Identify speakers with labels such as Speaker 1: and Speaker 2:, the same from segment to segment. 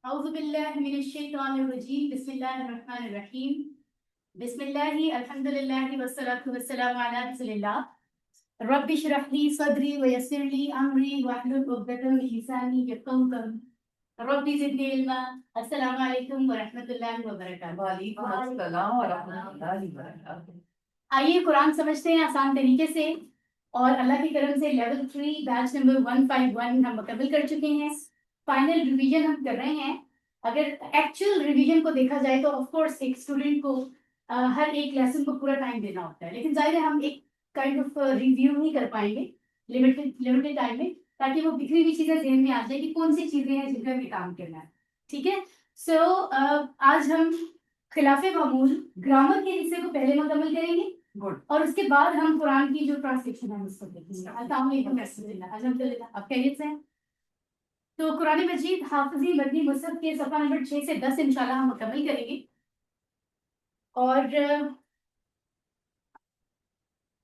Speaker 1: أعوذ بالله من الشيطان الرجيم بسم الله الرحمن الرحيم بسم الله الحمد لله والصلاة والسلام على رسول الله رب اشرح لي صدري ويسر لي أمري واحلل عقدة من لساني يفقهوا قولي رب زدني علما السلام عليكم ورحمة الله وبركاته
Speaker 2: وعلیکم السلام ورحمۃ اللہ وبرکاتہ۔
Speaker 1: آئیے قرآن سمجھتے ہیں آسان طریقے سے، اور اللہ کی کرم سے لیول 3 بیچ نمبر 151 ہم مکمل کر چکے ہیں۔ فائنل ریویژن ہم کر رہے ہیں۔ اگر ایکچوئل ریویژن کو دیکھا جائے تو آف کورس ایک اسٹوڈنٹ کو ہر ایک لیسن کو پورا ٹائم دینا ہوتا ہے، لیکن ظاہر ہے ہم ایک کائنڈ آف ریویو نہیں کر پائیں گے لمیٹڈ ٹائم میں، تاکہ وہ بکھری ہوئی چیزیں ذہن میں آ جائے کہ کون سی چیزیں ہیں جن پہ ہمیں کام کرنا ہے۔ ٹھیک ہے، سو آج ہم خلاف معمول گرامر کے حصے کو پہلے مکمل کریں گے، اور اس کے بعد ہم قرآن کی جو ٹرانسلیشن ہے اس کو دیکھیں گے۔ السلام علیکم ورحمۃ اللہ، الحمدللہ، آپ خیریت سے ہیں؟ تو قرآن مجید حافظی مدنی مصحف کے صفحہ نمبر 6 سے 10 انشاءاللہ ہم مکمل کریں گے۔ اور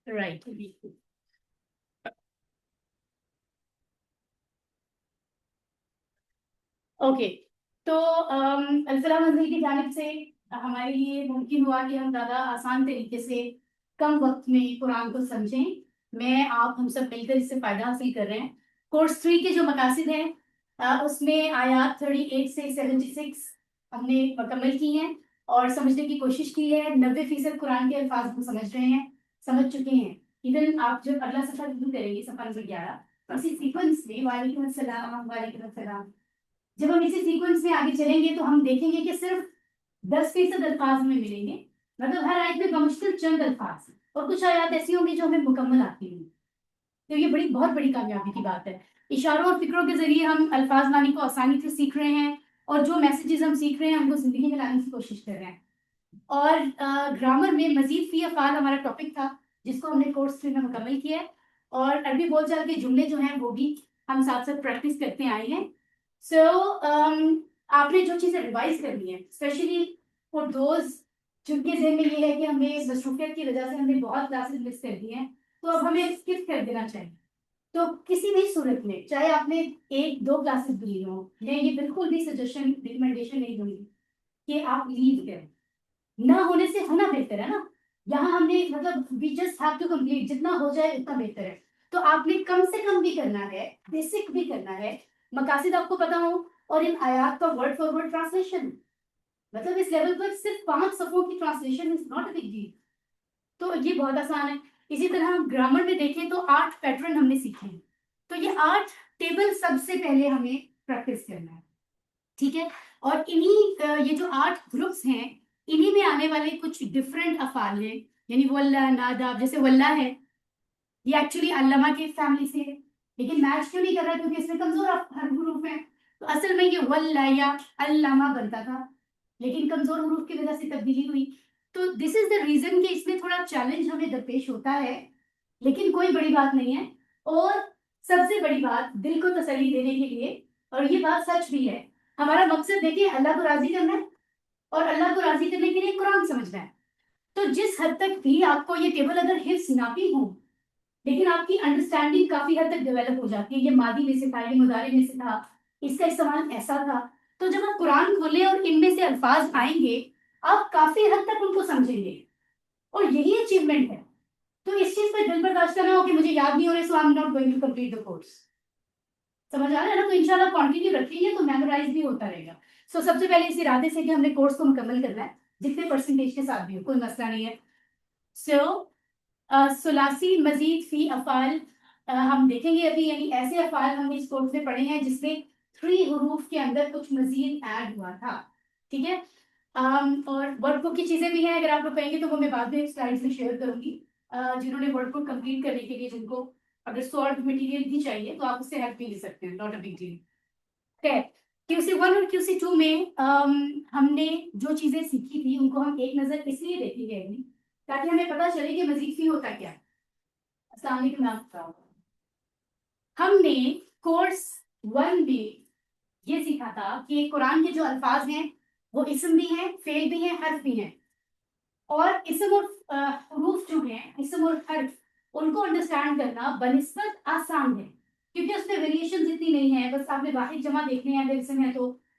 Speaker 1: رائٹ اوکے، تو الفلاح منزل کی جانب سے ہمارے لیے ممکن ہوا کہ ہم زیادہ آسان طریقے سے کم وقت میں قرآن کو سمجھیں۔ میں آپ ہم سب مل کر اس سے فائدہ حاصل کر رہے ہیں۔ کورس 3 کے جو مقاصد ہیں اس میں آیات 38 سے 76 ہم نے مکمل کی ہیں اور سمجھنے کی کوشش کی ہے۔ 90% قرآن کے الفاظ ہم سمجھ رہے ہیں، سمجھ چکے ہیں۔ ایون آپ جب اگلا صفحہ ریویو کریں گے، صفحہ نمبر 11، اسی سیکوینس میں وعلیکم السلام وعلیکم السلام، جب ہم اسی سیکوینس میں آگے چلیں گے تو ہم دیکھیں گے کہ صرف 10% الفاظ ہمیں ملیں گے، مطلب ہر آیت میں بمشکل چند الفاظ، اور کچھ آیات ایسی ہوں گی جو ہمیں مکمل آتی ہیں۔ تو یہ بہت بڑی کامیابی کی بات ہے۔ اشاروں اور فکروں کے ذریعے ہم الفاظ معنی کو آسانی سے سیکھ رہے ہیں، اور جو میسیجز ہم سیکھ رہے ہیں ہم کو زندگی میں لانے کی کوشش کر رہے ہیں۔ اور گرامر میں مزید فی افعال ہمارا ٹاپک تھا جس کو ہم نے کورس 3 میں مکمل کیا ہے، اور عربی بول چال کے جملے جو ہیں وہ بھی ہم ساتھ ساتھ پریکٹس کرتے آئے ہیں۔ سو آپ نے جو چیزیں ریوائز کرنی ہے، اسپیشلی فار دوز جن کے ذہن میں یہ ہے کہ ہمیں مصروفیت کی وجہ سے ہم نے بہت کلاسز مس کر دی ہیں، تو اب ہمیں اسکپ کر دینا چاہیے۔ تو کسی بھی صورت میں چاہے آپ نے 1-2 کلاسز بھی لی ہوں، میں یہ بالکل بھی سجیشن ریکمنڈیشن نہیں دوں گی کہ آپ لیو کریں۔ نہ ہونے سے ہونا بہتر ہے نا، یہاں ہم نے مطلب we just have to complete, جتنا ہو جائے اتنا بہتر ہے۔ تو آپ نے کم سے کم بھی کرنا ہے، بیسک بھی کرنا ہے، مقاصد آپ کو پتا ہو، اور ان آیات کا ورڈ فار ورڈ ٹرانسلیشن، مطلب اس لیول پر صرف 5 صفحوں کی translation is not a big deal, تو یہ بہت آسان ہے۔ اسی طرح ہم گرامر میں دیکھیں تو 8 پیٹرن ہم نے سیکھے ہیں، تو یہ 8 ٹیبل سب سے پہلے ہمیں پریکٹس کرنا ہے۔ ٹھیک ہے، اور انہی یہ جو 8 گروپس ہیں، انہی میں آنے والے کچھ ڈفرینٹ افعال ہیں، یعنی واللہ، ناداب، جیسے واللہ ہے، یہ ایکچولی علامہ کے فیملی سے ہے، لیکن میچ کیوں نہیں کر رہا کیونکہ اس میں کمزور حروف ہیں، تو اصل میں یہ واللہ یا علامہ بنتا تھا، لیکن کمزور حروف کی وجہ سے تبدیلی ہوئی۔ تو دس از دا ریزن کہ اس میں تھوڑا چیلنج ہمیں درپیش ہوتا ہے، لیکن کوئی بڑی بات نہیں ہے۔ اور سب سے بڑی بات دل کو تسلی دینے کے لیے، اور یہ بات سچ بھی ہے، ہمارا مقصد دیکھیے اللہ کو راضی کرنا ہے، اور اللہ کو راضی کرنے کے لیے قرآن سمجھنا ہے۔ تو جس حد تک بھی آپ کو یہ ٹیبل اگر حفظ نہ بھی ہوں، لیکن آپ کی انڈرسٹینڈنگ کافی حد تک ڈیولپ ہو جاتی ہے، یہ ماضی میں سے تھا، یہ مضارع میں سے تھا، اس کا استعمال ایسا تھا، تو جب آپ قرآن کھولیں اور ان میں سے الفاظ آئیں گے آپ کافی حد تک ان کو سمجھیں گے، اور یہی اچیومنٹ ہے۔ تو اس چیز پہ دل برداشت کرنا ہو کہ مجھے یاد نہیں ہو رہا، so I am not going to complete the course, سمجھ آ رہا ہے نا؟ تو انشاءاللہ کنٹینیو رکھیں گے تو میمورائز بھی ہوتا رہے گا۔ سو سب سے پہلے اس ارادے سے کہ ہم نے کورس کو مکمل کرنا ہے، جتنے پرسنٹیج کے ساتھ بھی ہو، کوئی مسئلہ نہیں ہے۔ سو ثلاثی مزید فی افعال ہم دیکھیں گے ابھی، یعنی ایسے افعال ہم نے اس کورس میں پڑھے ہیں جس میں 3 حروف کے اندر کچھ مزید ایڈ ہوا تھا۔ ٹھیک ہے، اور ورڈ بک کی چیزیں بھی ہیں، اگر آپ لوگ کہیں گے تو وہ میں بعد میں سلائڈس میں شیئر کروں گی، جنہوں نے ورڈ بک کمپلیٹ کرنے کے لیے، جن کو اگر سالڈ مٹیریل بھی چاہیے تو آپ اس سے ہیلپ بھی لے سکتے ہیں، ناٹ اے بگ ڈیل۔ خیر، QC1 اور QC2 میں ہم نے جو چیزیں سیکھی تھی ان کو ہم ایک نظر اس لیے دیکھیں گے تاکہ ہمیں پتہ چلے کہ مزید فی ہوتا کیا ہے۔ السلام علیکم نام، ہم نے کورس 1 میں یہ سیکھا تھا کہ قرآن کے جو الفاظ ہیں وہ اسم بھی ہیں، فعل بھی ہیں، حرف بھی ہیں، اور اسم اور حروف جو ہیں، اسم اور حرف، ان کو انڈرسٹینڈ کرنا بنسبت آسان ہے، کیونکہ اس میں ویریشنز اتنی نہیں ہیں، بس آپ نے واحد جمع دیکھنے ہیں اگر اسم ہے تو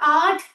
Speaker 1: 8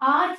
Speaker 1: 8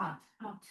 Speaker 1: 8।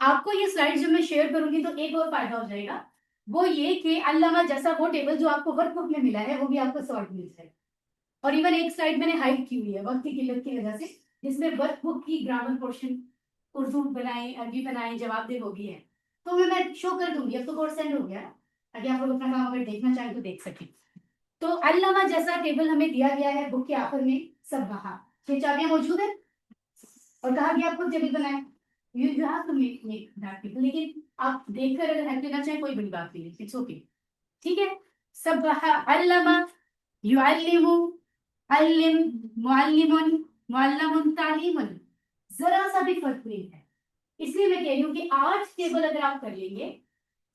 Speaker 1: آپ کو یہ سلائڈ جو میں شیئر کروں گی تو ایک اور فائدہ ہو جائے گا، وہ یہ کہ علامہ جیسا وہ ٹیبل جو آپ کو ورک بک میں ملا ہے وہ بھی آپ کو سارٹ مل جائے گا. اور ایون ایک سلائڈ میں نے ہائڈ کی ہوئی ہے وقت کی قلت کی وجہ سے، جس میں ورک بک کی گرامر پورشن اردو بنائیں عربی بنائیں جواب دہ ہوگی ہے، تو میں شو کر دوں گی. اب تو کورس سینڈ ہو گیا اگر آپ لوگ اپنا کام اگر دیکھنا چاہیں تو دیکھ سکیں. تو علامہ جیسا ٹیبل ہمیں دیا گیا ہے بک کے آخر میں سب وہاں 6 چابیاں موجود ہیں اور کہا گیا آپ خود ٹیبل بنائیں. You have to make that table, لیکن آپ دیکھ کر اگر ہیلپ لینا چاہیں کوئی بڑی بات نہیں ہے، اٹس اوکے. ٹھیک ہے. سب علامہ یعلم علم معلم معلم تعلیم، ذرا سا بھی فرق نہیں ہے. اس لیے میں کہہ رہی ہوں کہ 8 ٹیبل اگر آپ کر لیں گے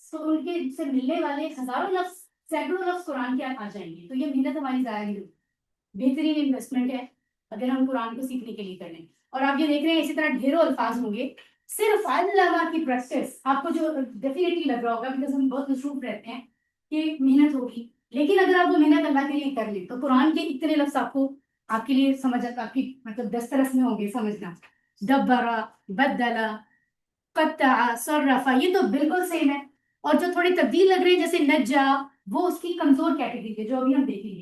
Speaker 1: تو ان کے سے ملنے والے ہزاروں لفظ سینکڑوں لفظ قرآن کے آ جائیں گے. تو یہ محنت ہماری ضائع نہیں ہوگی، بہترین انویسٹمنٹ ہے اگر ہم قرآن کو سیکھنے کے لیے کر لیں. اور آپ یہ دیکھ رہے ہیں اسی طرح ڈھیروں الفاظ ہوں گے. صرف علامہ کی پریکٹس آپ کو جو ڈیفینیٹلی لگ رہا ہوگا بیکاز ہم بہت مصروف رہتے ہیں کہ محنت ہوگی، لیکن اگر آپ وہ محنت اللہ کے لیے کر لیں تو قرآن کے اتنے لفظ آپ کو آپ کے لیے سمجھ آپ کی مطلب دسترس میں ہوں گے سمجھنا. دبرا بدلا قطع صرفا یہ تو بالکل سیم ہے. اور جو تھوڑی تبدیل لگ رہی ہے جیسے نجا وہ اس کی کمزور کیٹیگری ہے جو ابھی ہم دیکھیں گے،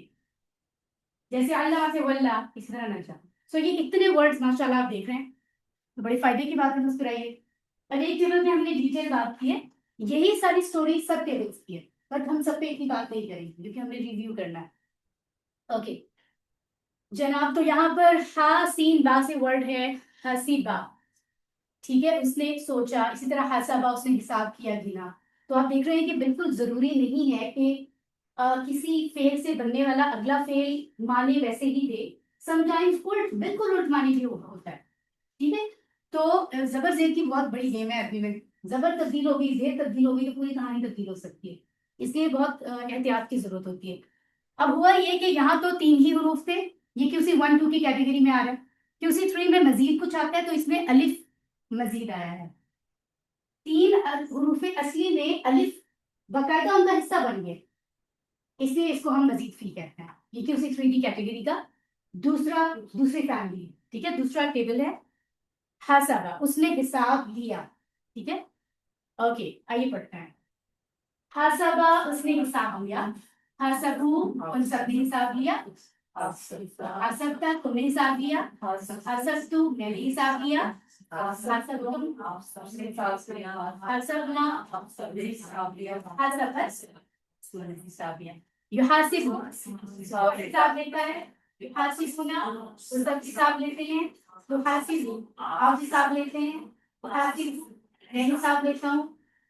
Speaker 1: جیسے اللہ سے واللہ اس طرح نجا. سو یہ اتنے ورڈز ماشاءاللہ آپ دیکھ رہے ہیں تو بڑے فائدے کی بات ہے مسکرائیے. اب ایک ٹیبل میں ہم نے ڈیٹیل بات کی ہے، یہی ساری سٹوری سب ٹیبلز کی ہے بٹ ہم سب پہ اتنی بات نہیں کریں گے کیونکہ ہم نے ریویو کرنا ہے. اوکے جناب، تو یہاں پر ہا سین با سے ورڈ ہے حسیبہ. ٹھیک ہے، اس نے سوچا. اسی طرح حسابہ اس نے حساب کیا گنا. تو آپ دیکھ رہے ہیں کہ بالکل ضروری نہیں ہے کہ کسی فعل سے بننے والا اگلا فعل معنی ویسے ہی دے. سم ٹائمز بالکل الٹ معنی بھی ہوتا ہے. ٹھیک ہے. تو زبر زیر کی بہت بڑی گیم ہے عربی میں. زبر تبدیل ہو گئی زیر تبدیل ہو گئی تو پوری کہانی تبدیل ہو سکتی ہے، اس لیے بہت احتیاط کی ضرورت ہوتی ہے. اب ہوا یہ کہ یہاں تو 3 ہی حروف تھے، یہ QC 1 2 کی کیٹیگری میں آ رہا ہے. QC 3 میں مزید کچھ آتا ہے تو اس میں الف مزید آیا ہے. 3 حروف اصلی میں الف باقاعدہ ان کا حصہ بن گئے، اس لیے اس کو ہم مزید فی کہتے ہیں. یہ QC 3 کی کیٹیگری کا دوسری فیملی. ٹھیک ہے، دوسرا ٹیبل ہے حسابہ، اس نے حساب لیا. ٹھیک ہے. اوکے آئیے پڑھتے ہیں. حسابہ اس نے حساب لیا، حسبو ان سب نے حساب لیا، حسبتا تم نے حساب لیا، حسبتو میں نے حساب لیا، حسبتم حسبنا حسبت حساب لیا. یحاسب حساب لیتا ہے، یحاسبنا سب حساب لیتے ہیں، یحاسب آپ حساب لیتے ہیں، یحاسب میں حساب لیتا ہوں،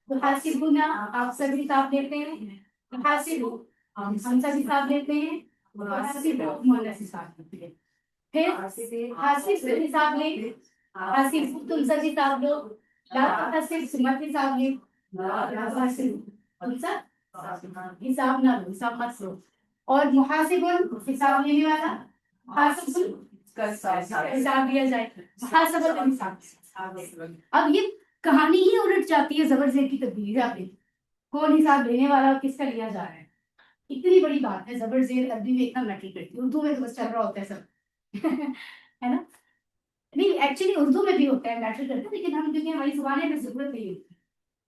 Speaker 1: یحاسبنا آپ سب حساب لیتے ہیں، یحاسب ہم سب حساب لیتے ہیں، یحاسب مؤنث حساب لیتے ہیں. پھر حاسب حساب لے، حاسب تم سب حساب لو، لا تحسب مت حساب لے، لا تحسب تم سب حساب نہ لو، حساب مت لو. اور محاسب حساب لینے والا، حاسب حساب لیا جائے، محاسبہ حساب. اب یہ کہانی ہی الٹ جاتی ہے زبر زیر کی تبدیلی سے. آپ دیکھیں کون حساب لینے والا اور کس کا لیا جا رہا ہے. اتنی بڑی بات ہے. زبر زیر عربی میں اتنا میٹر کرتی ہے، اردو میں تو بس چل رہا ہوتا ہے سب ہے نا. نہیں ایکچولی اردو میں بھی ہوتا ہے میٹر کرتا ہے، لیکن ہم کیونکہ ہماری زبان میں ضرورت نہیں ہوتی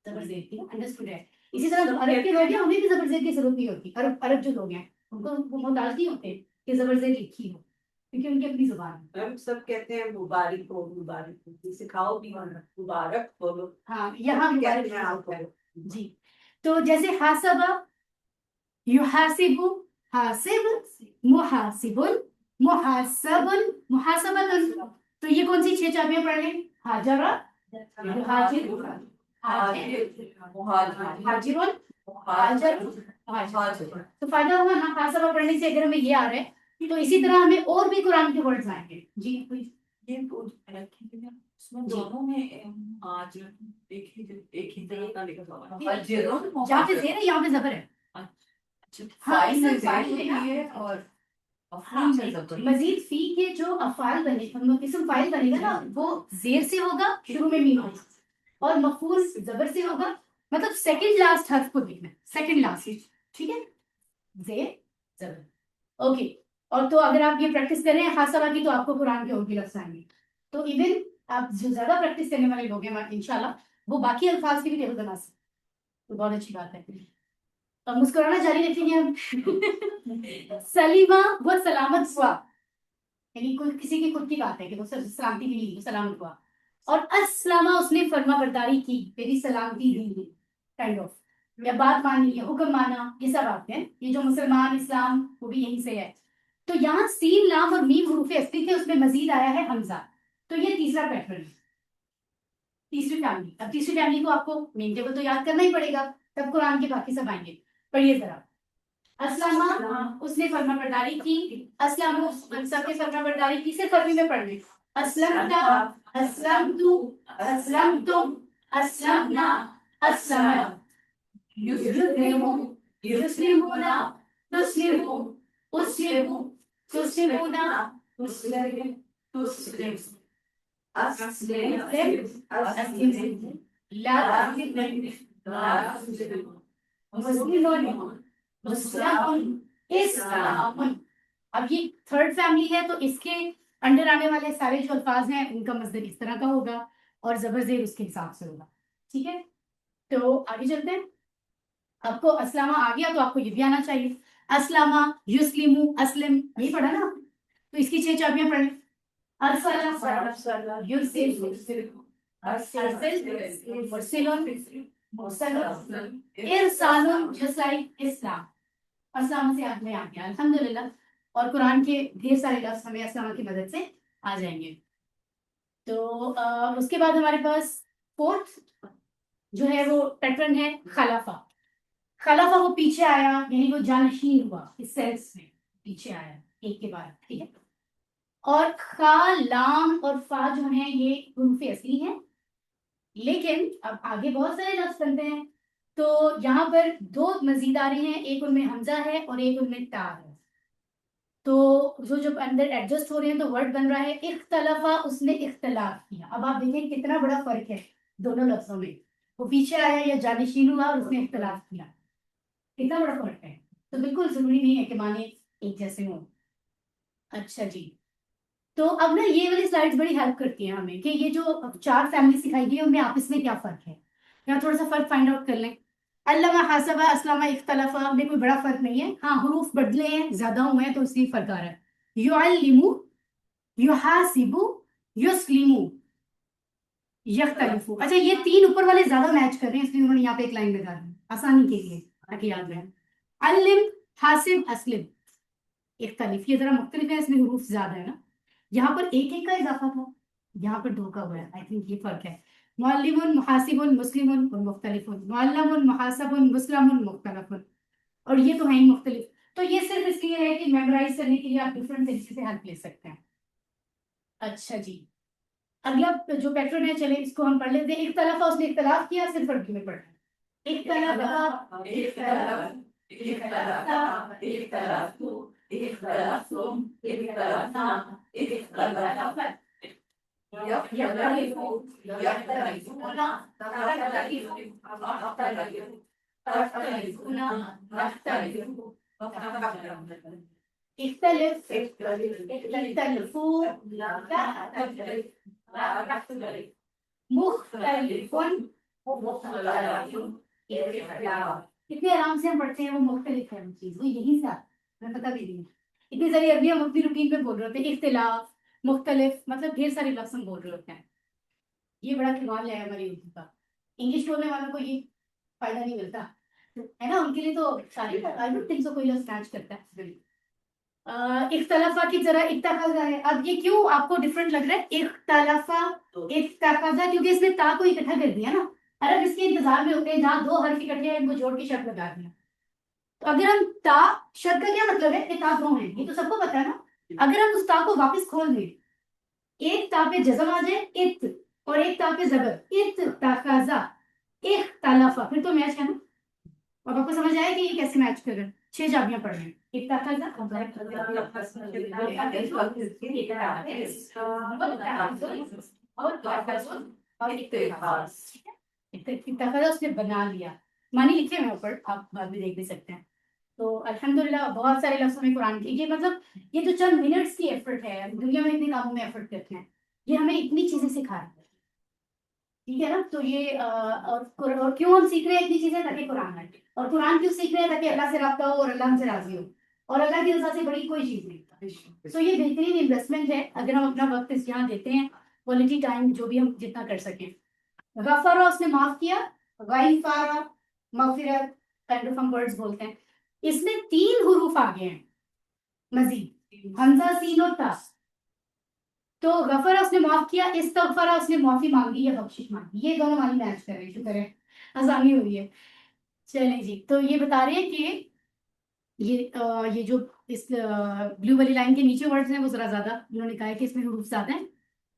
Speaker 1: زبر زیر کی. انڈرسٹوڈ ہے. اسی طرح عرب کے لوگ ہیں انہیں بھی زبر زیر کی ضرورت نہیں ہوتی. عرب جو لوگ ہیں ان کو محتاج نہیں ہوتے کہ زبر زیر لکھی ہو کیونکہ ان کی اپنی زبان ہے.
Speaker 2: ہم سب کہتے ہیں مبارک ہو مبارک ہو، سکھاؤ بھی مبارک ہو.
Speaker 1: ہاں یہاں مبارک ہے جی. تو جیسے حاسبہ یحاسب، حاسب محاسب محاسب محاسبۃ. تو یہ کون سی 6 چابیاں پڑھ لیں؟ حاجرہ حاجر حاجر حاجر. تو فائدہ ہوا نا حاسبہ پڑھنے سے. اگر ہمیں یہ آ رہا ہے تو اسی طرح ہمیں اور بھی قرآن کے ورڈز آئیں گے. جی
Speaker 2: یہ تو اس میں دونوں میں آج ایک ہی طرح کا لکھا ہوا ہے.
Speaker 1: جہاں پہ زیر ہے یہاں پہ زبر ہے.
Speaker 2: اور
Speaker 1: مزید فی کے جو افعال بنے اسم فاعل بنے گا نا وہ زیر سے ہوگا، شروع میں میم ہوگا، اور مفعول زبر سے ہوگا. مطلب سیکنڈ لاسٹ حرف کو دیکھنا، سیکنڈ لاسٹ. ٹھیک ہے، زیر زبر. اوکے. اور تو اگر آپ یہ پریکٹس کر رہے ہیں حاسبہ کی تو آپ کو قرآن کے اور بھی لفظ آئیں گے. تو ایون آپ جو زیادہ پریکٹس کرنے والے لوگ ہیں انشاءاللہ وہ باقی الفاظ کی بھی ٹیبل بنا سکتے ہیں، تو بہت اچھی بات ہے. اب مسکرانا جاری رکھیں گے ہم. سلیمہ وہ سلامت ہوا، یعنی کوئی کسی کی خود کی بات ہے کہ وہ سلامتی کے لیے سلامت ہوا. اور اسلامہ اس نے فرما برداری کی، میری سلامتی دی، کائنڈ آف، یا بات مانی یا حکم مانا، یہ سب آتے ہیں. یہ جو مسلمان اسلام وہ بھی یہیں سے ہے. تو یہاں سین لام اور میم حروف اصلی تھے، اس میں مزید آیا ہے حمزہ. تو یہ تیسرا پیٹرن ہے، تیسری فیملی. اب تیسری فیملی کو آپ کو مین ٹیبل تو یاد کرنا ہی پڑے گا، تب قرآن کے باقی سب آئیں گے. پڑھیے ذرا. اسلامہ اس نے فرما برداری کی، اسلام سب کے فرما برداری کی، صرف عربی میں پڑھ لیں. اسلمتا، اسلمتو، اسلمتم، اسلمنا، اسلمنا. یسلمو، یسلمونا، تسلمو، اسلمو، تسلمونا، تسلم، تسلم. اسلم، اسلم، لا تسلم، لا تسلم. مسلمون، مسلمون، اسلام. اب یہ تھرڈ فیملی ہے، تو اس کے انڈر آنے والے سارے جو الفاظ ہیں ان کا مصدر اس طرح کا ہوگا اور زبر زیر اس کے حساب سے ہوگا. ٹھیک ہے، تو آگے چلتے ہیں. آپ کو اسلامہ آ گیا تو آپ کو یہ بھی آنا چاہیے. اسلامہ، یسلمو، اسلم، یہی پڑھا نا، تو اس کی 6 چابیاں پڑھ لیں. ارسلہ، یرسل، ارسل، مرسلون، مرسلون، ارسالون، just like اسلام. اسلام سے آپ میں آ گیا الحمدللہ. اور قرآن کے ڈھیر سارے لفظ ہمیں اسلام کی مدد سے آ جائیں گے. تو اس کے بعد ہمارے پاس فورتھ جو ہے وہ پیٹرن ہے خلافہ. خلافہ وہ پیچھے آیا، یعنی وہ جانشین ہوا، اس سینس میں پیچھے آیا ایک کے بعد. ٹھیک ہے، اور خا، لام اور فا جو ہیں یہ حروف اصلی ہیں، لیکن اب آگے بہت سارے لفظ بنتے ہیں. تو یہاں پر 2 مزید آ رہے ہیں، ایک ان میں حمزہ ہے اور ایک ان میں تا ہے. تو جو جب اندر ایڈجسٹ ہو رہے ہیں تو ورڈ بن رہا ہے اختلافہ، اس نے اختلاف کیا. اب آپ دیکھیں کتنا بڑا فرق ہے دونوں لفظوں میں، وہ پیچھے آیا یا جانشین ہوا اور اس نے اختلاف کیا، کتنا بڑا فرق ہے. تو بالکل ضروری نہیں ہے کہ معنی ایک جیسے ہوں. اچھا جی، تو اب نا یہ والی سلائڈز بڑی ہیلپ کرتی ہیں ہمیں کہ یہ جو 4 فیملی سکھائی گئی ان میں آپس میں کیا فرق ہے. یہاں تھوڑا سا فرق فائنڈ آؤٹ کر لیں. علامہ، حاسبہ، اسلامہ، اختلافہ میں کوئی بڑا فرق نہیں ہے. ہاں حروف بدلے ہیں، زیادہ ہوئے ہیں تو اس لیے فرق آ رہا ہے. یعلمو، یحاسبو، یسلمو، یختلفو. اچھا یہ 3 اوپر والے زیادہ میچ کر رہے ہیں، اس لیے انہوں نے یہاں پہ ایک لائن لگا دی آسانی کے لیے تاکہ یاد رہے. علم، حاسب، اسلم، اختلف. یہ ذرا مختلف ہے، اس میں حروف زیادہ ہے نا. یہاں پر ایک کا اضافہ تھا، یہاں پر 2 کا ہوا ہے. آئی تھنک یہ فرق ہے. معلم، محاسب، مسلم اور مختلف. معلم، محاسب، مسلم، مختلف. اور یہ تو ہیں ہی مختلف. تو یہ صرف اس لیے ہے کہ میمورائز کرنے کے لیے آپ ڈفرنٹ طریقے سے ہیلپ لے سکتے ہیں. اچھا جی، اگلا جو پیٹرن ہے چلیں اس کو ہم پڑھ لیتے ہیں. اختلافہ اس نے اختلاف کیا، صرف عربی میں پڑھنا ہے. اختلافہ، اختلفتم، اختلفنا، اختلفت. يختلفوا، يختلفون، تختلف، تختلف، تختلفون، نختلف. اختلف، اختلفوا، لا تختلف، لا تختلف. مختلف، مختلف، اختلاف. کتنے آرام سے ہم پڑھتے ہیں، وہ مختلف ہے وہ چیز، وہ یہی سے میں پتہ بھی نہیں. اتنی ساری عربی ہم اپنی روٹین میں بول رہے ہوتے ہیں. اختلاف، مختلف، مطلب ڈھیر سارے لفظ ہم بول رہے ہوتے ہیں. یہ بڑا کمال ہے ہماری اردو کا. انگلش بولنے والوں کو یہ فائدہ نہیں ملتا ہے نا، ان کے لیے تو سارے کوئی لفظ میچ کرتا ہے. اختلافہ کی طرح اتخاذہ ہے. اب یہ کیوں آپ کو ڈفرنٹ لگ رہا ہے؟ اختلافہ، اتخاذہ، کیونکہ اس میں تا کو اکٹھا کر دیا نا. عرب اس کے انتظار میں ہوتے ہیں جہاں 2 حرف اکٹھے ہیں ان کو جوڑ کے شرط لگا دیا. تو اگر ہم تا، شرط کا کیا مطلب ہے کہ تا 2 ہیں، یہ تو سب کو پتا ہے نا. اگر ہم اس تا کو واپس کھول دیں، ایک تا پہ جزم آ جائے ات، اور ایک تا پہ زبر اتخاذہ، اختلافہ، پھر تو میچ ہے نا. اب آپ کو سمجھ آیا کہ یہ کیسے میچ کر رہے ہیں. 6 چابیاں پڑھ رہے ہیں. اتخاذہ، اور اتخاذہ اس نے بنا لیا. معنی لکھے ہیں اوپر، آپ بعد میں دیکھ بھی سکتے ہیں. تو الحمدللہ بہت سارے لفظوں میں قرآن کی یہ مطلب یہ جو چند منٹس کی ایفرٹ ہے، دنیا میں اتنے کاموں میں ایفرٹ کرتے ہیں، یہ ہمیں اتنی چیزیں سکھا رہی ہے. ٹھیک ہے نا. تو یہ اور کیوں ہم سیکھ رہے ہیں اتنی چیزیں؟ تاکہ قرآن ہے. اور قرآن کیوں سیکھ رہے ہیں؟ تاکہ اللہ سے رابطہ ہو اور اللہ ہم سے راضی ہو. اور اللہ کی رضا سے بڑی کوئی چیز نہیں. تو یہ بہترین انویسٹمنٹ ہے اگر ہم اپنا وقت اس یہاں دیتے ہیں. کوالٹی ٹائم جو بھی ہم جتنا کر سکیں. غفارہ اس نے معاف کیا. غیفارہ مغفرت کائنڈ آف ہم ورڈز بولتے ہیں. اس میں 3 حروف آ گئے ہیں مزید، حمزہ سین اور تا. تو غفرہ اس نے معاف کیا، استغفرہ اس نے معافی مانگی یا بخشش مانگی. یہ دونوں معنی میچ کر رہے ہیں. شکر ہے آسانی ہوئی ہے. چلیں جی. تو یہ بتا رہے ہیں کہ یہ جو اس بلو والی لائن کے نیچے ورڈز ہیں وہ ذرا زیادہ انہوں نے کہا ہے کہ اس میں حروف زیادہ ہیں.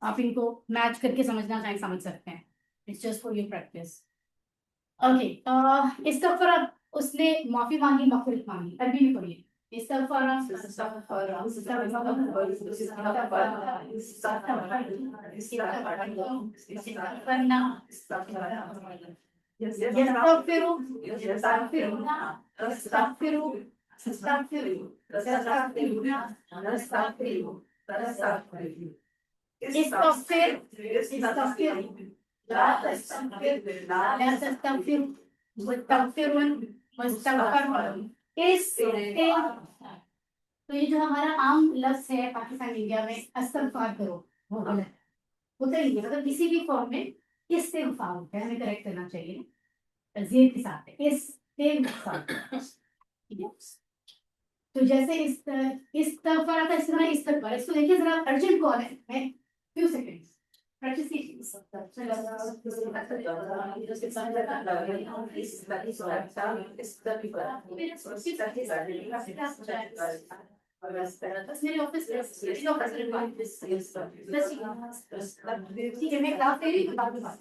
Speaker 1: آپ ان کو میچ کر کے سمجھنا چاہیں سمجھ سکتے ہیں. It's just for your practice. Okay. استغفرہ اس نے معافی مانگی، مغفرت مانگی. عربی میں پڑھیے. استغفرہ تو یہ جو ہمارا عام لفظ ہے پاکستان انڈیا میں استغفار کرو، وہ غلط ہوتا ہی نہیں. مطلب کسی بھی فارم میں استغفار ہوتا ہے، ہمیں کریکٹ کرنا چاہیے زیر کے ساتھ استغفار. ٹھیک ہے. تو جیسے استغفار آتا ہے اس طرح استغفار. اس کو دیکھیے ذرا ارجنٹ کال ہے. میں فیو سیکنڈز بس میرے آفس ٹھیک ہے. میں کلاس دے رہی ہوں، بعد میں بات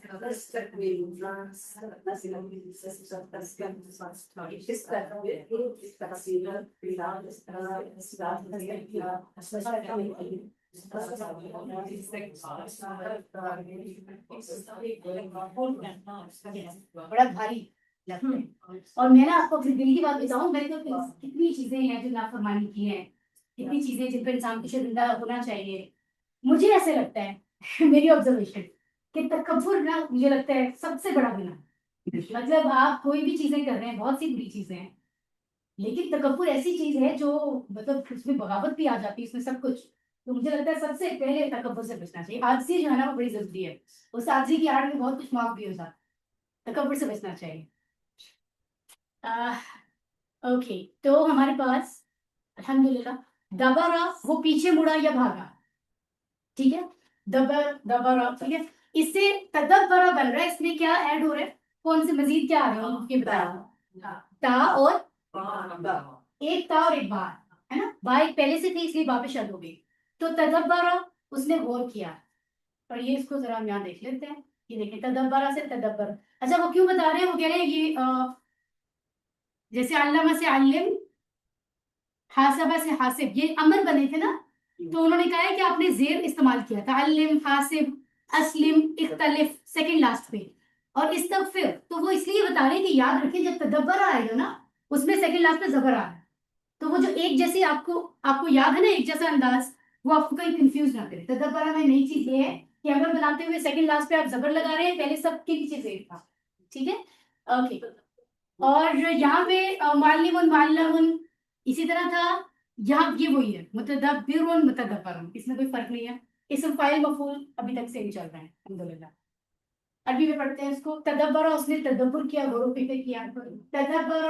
Speaker 1: بڑا بھاری لگتا ہے. اور میں نا آپ کو اپنے دل کی بات بتاؤں، میں تو کتنی چیزیں ہیں جو نافرمانی کی ہیں، کتنی چیزیں جن پہ انسان کو شرمندہ ہونا چاہیے. مجھے ایسے لگتا ہے میری آبزرویشن کہ تکبر نا مجھے لگتا ہے سب سے بڑا گناہ. مطلب آپ کوئی بھی چیزیں کر رہے ہیں، بہت سی بری چیزیں ہیں، لیکن تکبر ایسی چیز ہے جو مطلب اس میں بغاوت بھی آ جاتی ہے، اس میں سب کچھ. تو مجھے لگتا ہے سب سے پہلے تکبر سے بچنا چاہیے. عاجزی جو ہے نا وہ بڑی ضروری ہے. اس عاجزی کی آڑ میں بہت کچھ معاف بھی ہو جاتا ہے. تکبر سے بچنا چاہیے. اوکے. تو ہمارے پاس الحمدللہ دبرا وہ پیچھے مڑا یا بھاگا. ٹھیک ہے. دبرا ٹھیک ہے. اس سے تدبرا بن رہا ہے. اس میں کیا ایڈ ہو رہا ہے؟ کون سے مزید کیا آ رہا ہے یہ بتایا؟ تا اور ایک تا اور ایک با ہے نا. با ایک پہلے سے تھی اس لیے با پہ شد ہو گئی. تو تدبرا اس نے غور کیا. اور یہ اس کو ذرا ہم یہاں دیکھ لیتے ہیں. یہ دیکھیں تدبرا سے تدبر. اچھا وہ کیوں بتا رہے ہیں؟ وہ کہہ رہے ہیں یہ جیسے علامہ سے علم، حاسبہ سے حاسب، یہ امر بنے تھے نا. تو انہوں نے کہا ہے کہ آپ نے زیر استعمال کیا تھا. علم، حاسب، اسلم، اختلف سیکنڈ لاسٹ پہ، اور استغفر. تو وہ اس لیے بتا رہے ہیں کہ یاد رکھیں جب تدبر آئے گا نا اس میں سیکنڈ لاسٹ پہ زبر آ رہا ہے. تو وہ جو ایک جیسے آپ کو یاد ہے نا ایک جیسا انداز، وہ آپ کو کہیں کنفیوز نہ کرے. تدبر میں نئی چیز یہ ہے کہ امر بناتے ہوئے سیکنڈ لاسٹ پہ آپ زبر لگا رہے ہیں، پہلے سب کے پیچھے زیر تھا. ٹھیک ہے. اوکے. اور یہاں پہ معلم معلم اسی طرح تھا. یہاں یہ وہی ہے متدبر متدبر، اس میں کوئی فرق نہیں ہے. اسم فاعل مفعول ابھی تک سیم چل رہا ہے الحمدللہ. عربی میں پڑھتے ہیں اس کو تدبر. اس نے تدبر کیا، غور و فکر کیا. تدبر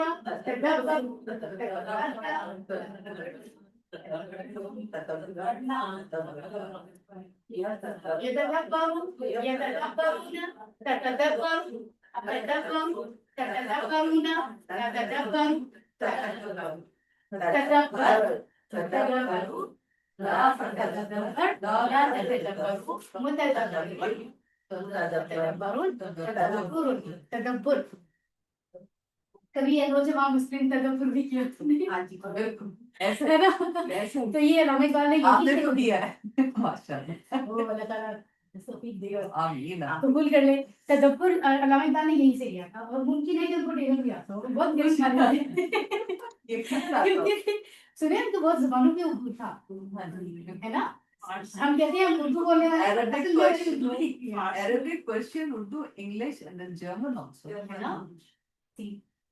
Speaker 1: تدبر. کبھی وہاں مسلم تدبر بھی کیا ہے نا. تو یہ علامہ اقبال نے یہی دیا ہے. وہ اللہ تعالیٰ توفیق دے گا، قبول کر لے. تدبر علامہ اقبال نے یہیں سے لیا تھا، اور ممکن ہے کہ ان کو ڈیل بھی آتا ہو. بہت گرم مانے سنے تو بہت زبانوں پہ عبور تھا ہے نا. ہم کہتے ہیں اردو بولنے والے
Speaker 2: Arabic, Persian, Urdu, English, and then German also.
Speaker 1: ہے نا؟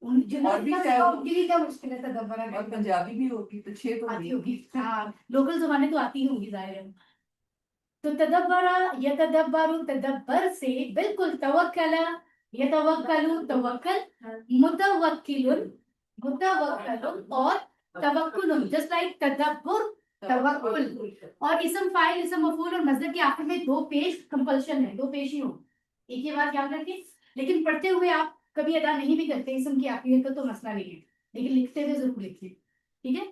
Speaker 2: اور بھی
Speaker 1: کیا مشکل ہے تدبر
Speaker 2: اور پنجابی بھی ہوگی تو 6 تو
Speaker 1: آتی ہوگی. ہاں لوکل زبانیں تو آتی ہوں گی ظاہر ہے. تو تدبر یتدبر تدبر سے بالکل توکل یتوکل توکل متوکل متوکل اور توکل جسٹ لائک تدبر توکل. اور اسم فاعل اسم مفعول اور مصدر کے آخر میں دو پیش کمپلشن ہے, دو پیش ہی ہو, ایک ہی بات یاد رکھیں. لیکن پڑھتے ہوئے آپ کبھی ادا نہیں بھی کرتے اسم کی آخری کا تو مسئلہ نہیں ہے, لیکن لکھتے ہوئے ضرور لکھیں, ٹھیک ہے.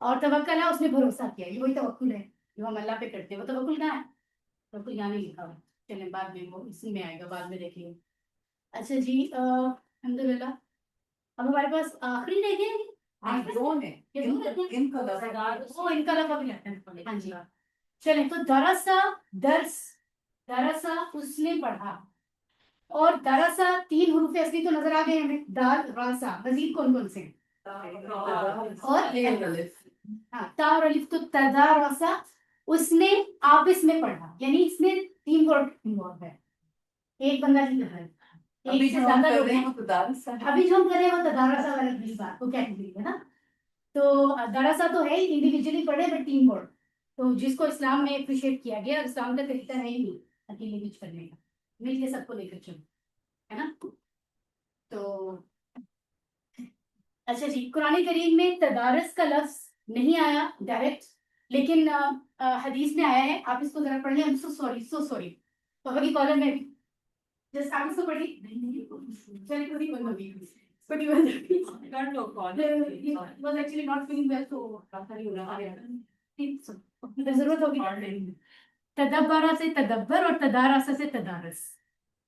Speaker 1: اور توکل ہے اس نے بھروسہ کیا, یہ وہی توکل ہے جو ہم اللہ پہ کرتے ہیں. وہ توکل کہاں ہے؟ توکل یہاں نہیں لکھا ہوا, چلیں بعد میں وہ اس میں آئے گا, بعد میں دیکھ لیں. اچھا جی الحمدللہ. اب ہمارے پاس آخری رہ گئے
Speaker 2: دو ہیں ان کا
Speaker 1: لفظ بھی رہتا ہے. ہاں جی چلیں. تو درسا درس, درسا اس نے پڑھا, اور درسا تین حروف اصلی تو نظر آ گئے ہمیں, دال راسا. مزید کون کون سے ہیں؟ اور ہاں تا اور الف. تو تدارسا اس نے آپس میں پڑھا, یعنی اس میں تین ورڈ انوالو ہے, ایک بندہ نہیں کر رہا ہے, ایک سے زیادہ لوگ ہیں. ابھی جو ہم کر رہے ہیں وہ تدارسا والی بات کو کیٹیگری ہے نا. تو دراسا تو ہے انڈیویجلی پڑھے بٹ ٹیم ورک, تو جس کو اسلام میں اپریشیٹ کیا گیا, اور اسلام کا طریقہ ہے ہی نہیں اکیلے کچھ کرنے کا, مل کے سب کو لے کر چلو, ہے نا. تو اچھا جی, قرآن کریم میں تدارس کا لفظ نہیں آیا ڈائریکٹ, لیکن حدیث میں آیا ہے. آپ اس کو ذرا پڑھ لیں. سو سوری تو ابھی کالم میں بھی جس آپ اس کو پڑھی چلیے کوئی بندی ضرورت ہوگی. تدبر سے تدبر اور تدارس سے تدارس,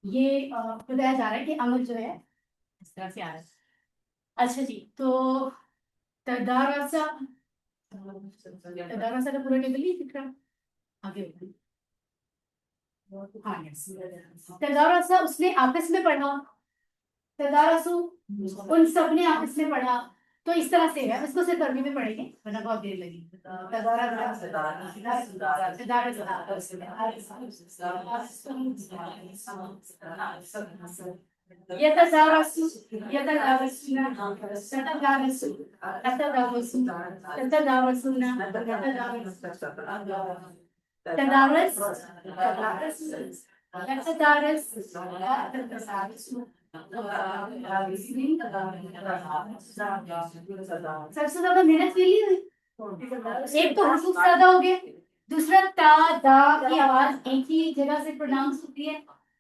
Speaker 1: یہ بتایا جا رہا ہے کہ عمل جو ہے اس طرح سے آ رہا ہے. اچھا جی, تو تدارسا تدارسا کا پورا ٹیبل نہیں دکھ رہا آگے. ہاں تدارسا اس نے آپس میں پڑھا, تدارسو ان سب نے آپس میں پڑھا. تو اس طرح سے ہے, اس کو صرف عربی میں پڑھیں گے ورنہ بہت دیر لگی. يتدارسون يتدارسون تتدارسون تتدارسون تتدارسون تدارس تدارس تدارس. سب سے زیادہ محنت کے لیے ایک تو حروف زیادہ ہو گئے, دوسرا تا دا کی آواز ایک ہی جگہ سے پروناؤنس ہوتی ہے,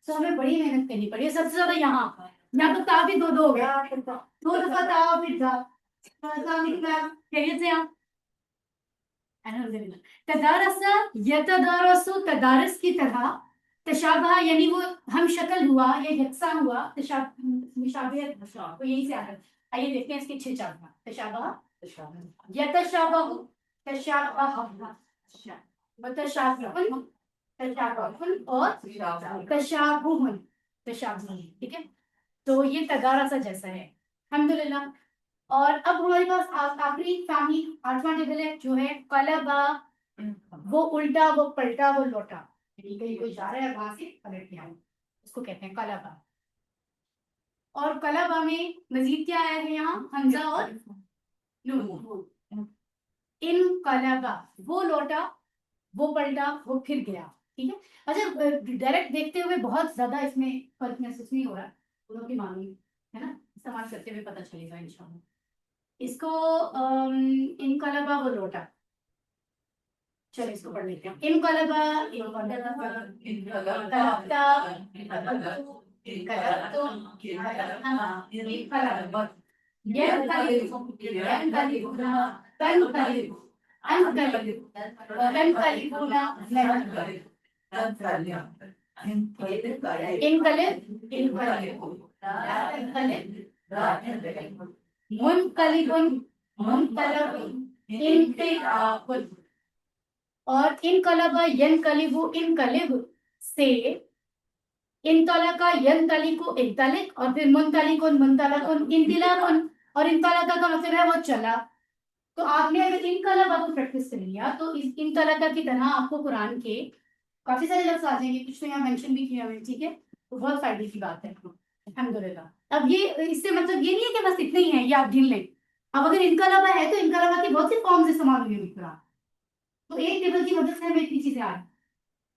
Speaker 1: تو ہمیں بڑی محنت کرنی پڑی ہے. سب سے زیادہ یہاں تو تا بھی دو ہو گئے, دو دفعہ تا پھر دا. خیریت سے آپ تدارس یتدارس تدارس کی طرح, تشابہ یعنی وہ ہم شکل ہوا یا یکساں ہوا. مشابہت وہ یہی سے آ رہا ہے. آئیے دیکھتے ہیں اس کے 6 چارٹ. تشابہ یتشابہ تشابہ وتشابہ تشابہ اور تشابہ تشابہ, ٹھیک ہے. تو یہ تدارسا جیسا ہے الحمدللہ. اور اب ہمارے پاس آخری فیملی 8واں ٹیبل ہے جو ہے قلبا, وہ الٹا وہ پلٹا وہ لوٹا, یعنی کہیں کوئی جا رہا ہے وہاں سے پلٹ کے آؤ, اس کو کہتے ہیں قلبا. اور قلبا میں مزید کیا آیا ہے یہاں, حمزہ اور نون. ان قلبا وہ لوٹا وہ پلٹا وہ پھر گیا, ٹھیک ہے. اچھا ڈائریکٹ دیکھتے ہوئے بہت زیادہ اس میں فرق محسوس نہیں ہو رہا, دونوں کی معنی ہے نا, استعمال کرتے ہوئے پتہ چلے گا انشاءاللہ. اس کو انقلبا وہ لوٹا, چلے اس کو پڑھ لیتے ہیں. انقلبا منقلب منقلب انقلاب. اور انقلب ینقلب انقلب سے انطلق ینطلق انطلق, اور پھر منطلق منطلق انطلاق, اور انطلق کا مطلب ہے وہ چلا. تو آپ نے اگر ان قلبہ کو پریکٹس کر لیا تو اس ان قلبہ کی طرح آپ کو قرآن کے کافی سارے لفظ آ جائیں گے، کچھ تو یہاں مینشن بھی کیا ہوئے، ٹھیک ہے، تو بہت فائدے کی بات ہے الحمدللہ. اب یہ اس سے مطلب یہ نہیں ہے کہ بس اتنے ہی ہیں یہ آپ گن لیں. اب اگر ان قلبہ ہے تو ان قلبہ کی بہت سی فارمز استعمال ہوئی ہوئی قرآن، تو ایک ٹیبل کی مدد سے ہمیں اتنی چیزیں آ رہی،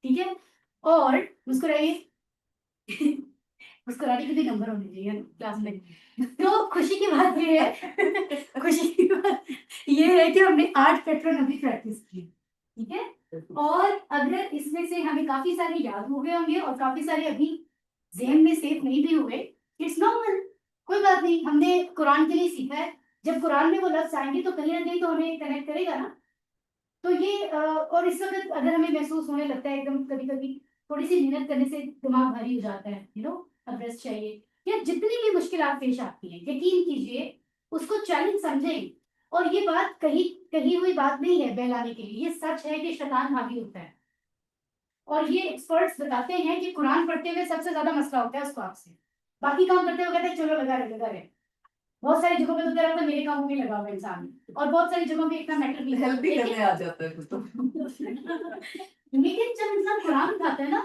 Speaker 1: ٹھیک ہے. اور مسکرائیے مسکرانے کے بھی نمبر ہونے چاہیے کلاس میں. تو خوشی کی بات یہ ہے خوشی کی بات یہ ہے کہ ہم نے 8 پیٹرن ابھی پریکٹس کی، ٹھیک ہے. اور اگر اس میں سے ہمیں کافی سارے یاد ہو گئے ہوں گے اور کافی سارے ابھی ذہن میں سیو نہیں بھی ہوئے، اٹس نارمل، کوئی بات نہیں. ہم نے قرآن کے لیے سیکھا ہے، جب قرآن میں وہ لفظ آئیں گے تو کہیں نہ کہیں تو ہمیں کنیکٹ کرے گا نا. تو یہ اور اس وقت اگر ہمیں محسوس ہونے لگتا ہے ایک دم کبھی کبھی تھوڑی سی محنت کرنے سے دماغ بھاری ہو جاتا ہے، اب ریسٹ چاہیے، یا جتنی بھی مشکلات پیش آتی ہیں یقین کیجیے اس کو چیلنج سمجھیں. اور یہ بات کہی ہوئی بات نہیں ہے بہلانے کے لیے، یہ سچ ہے کہ شیطان حاوی ہوتا ہے. اور یہ ایکسپرٹس بتاتے ہیں کہ قرآن پڑھتے ہوئے سب سے زیادہ مسئلہ ہوتا ہے اس کو آپ سے، باقی کام کرتے ہوئے کہتے ہیں چلو لگا رہے. بہت ساری جگہوں پہ تو رہتا میرے کاموں میں لگا ہوا انسان، اور بہت ساری جگہوں پہ اتنا میٹر نہیں
Speaker 2: ہیلپ بھی کرنے آ جاتا ہے کچھ تو.
Speaker 1: لیکن جب انسان قرآن اٹھاتا ہے نا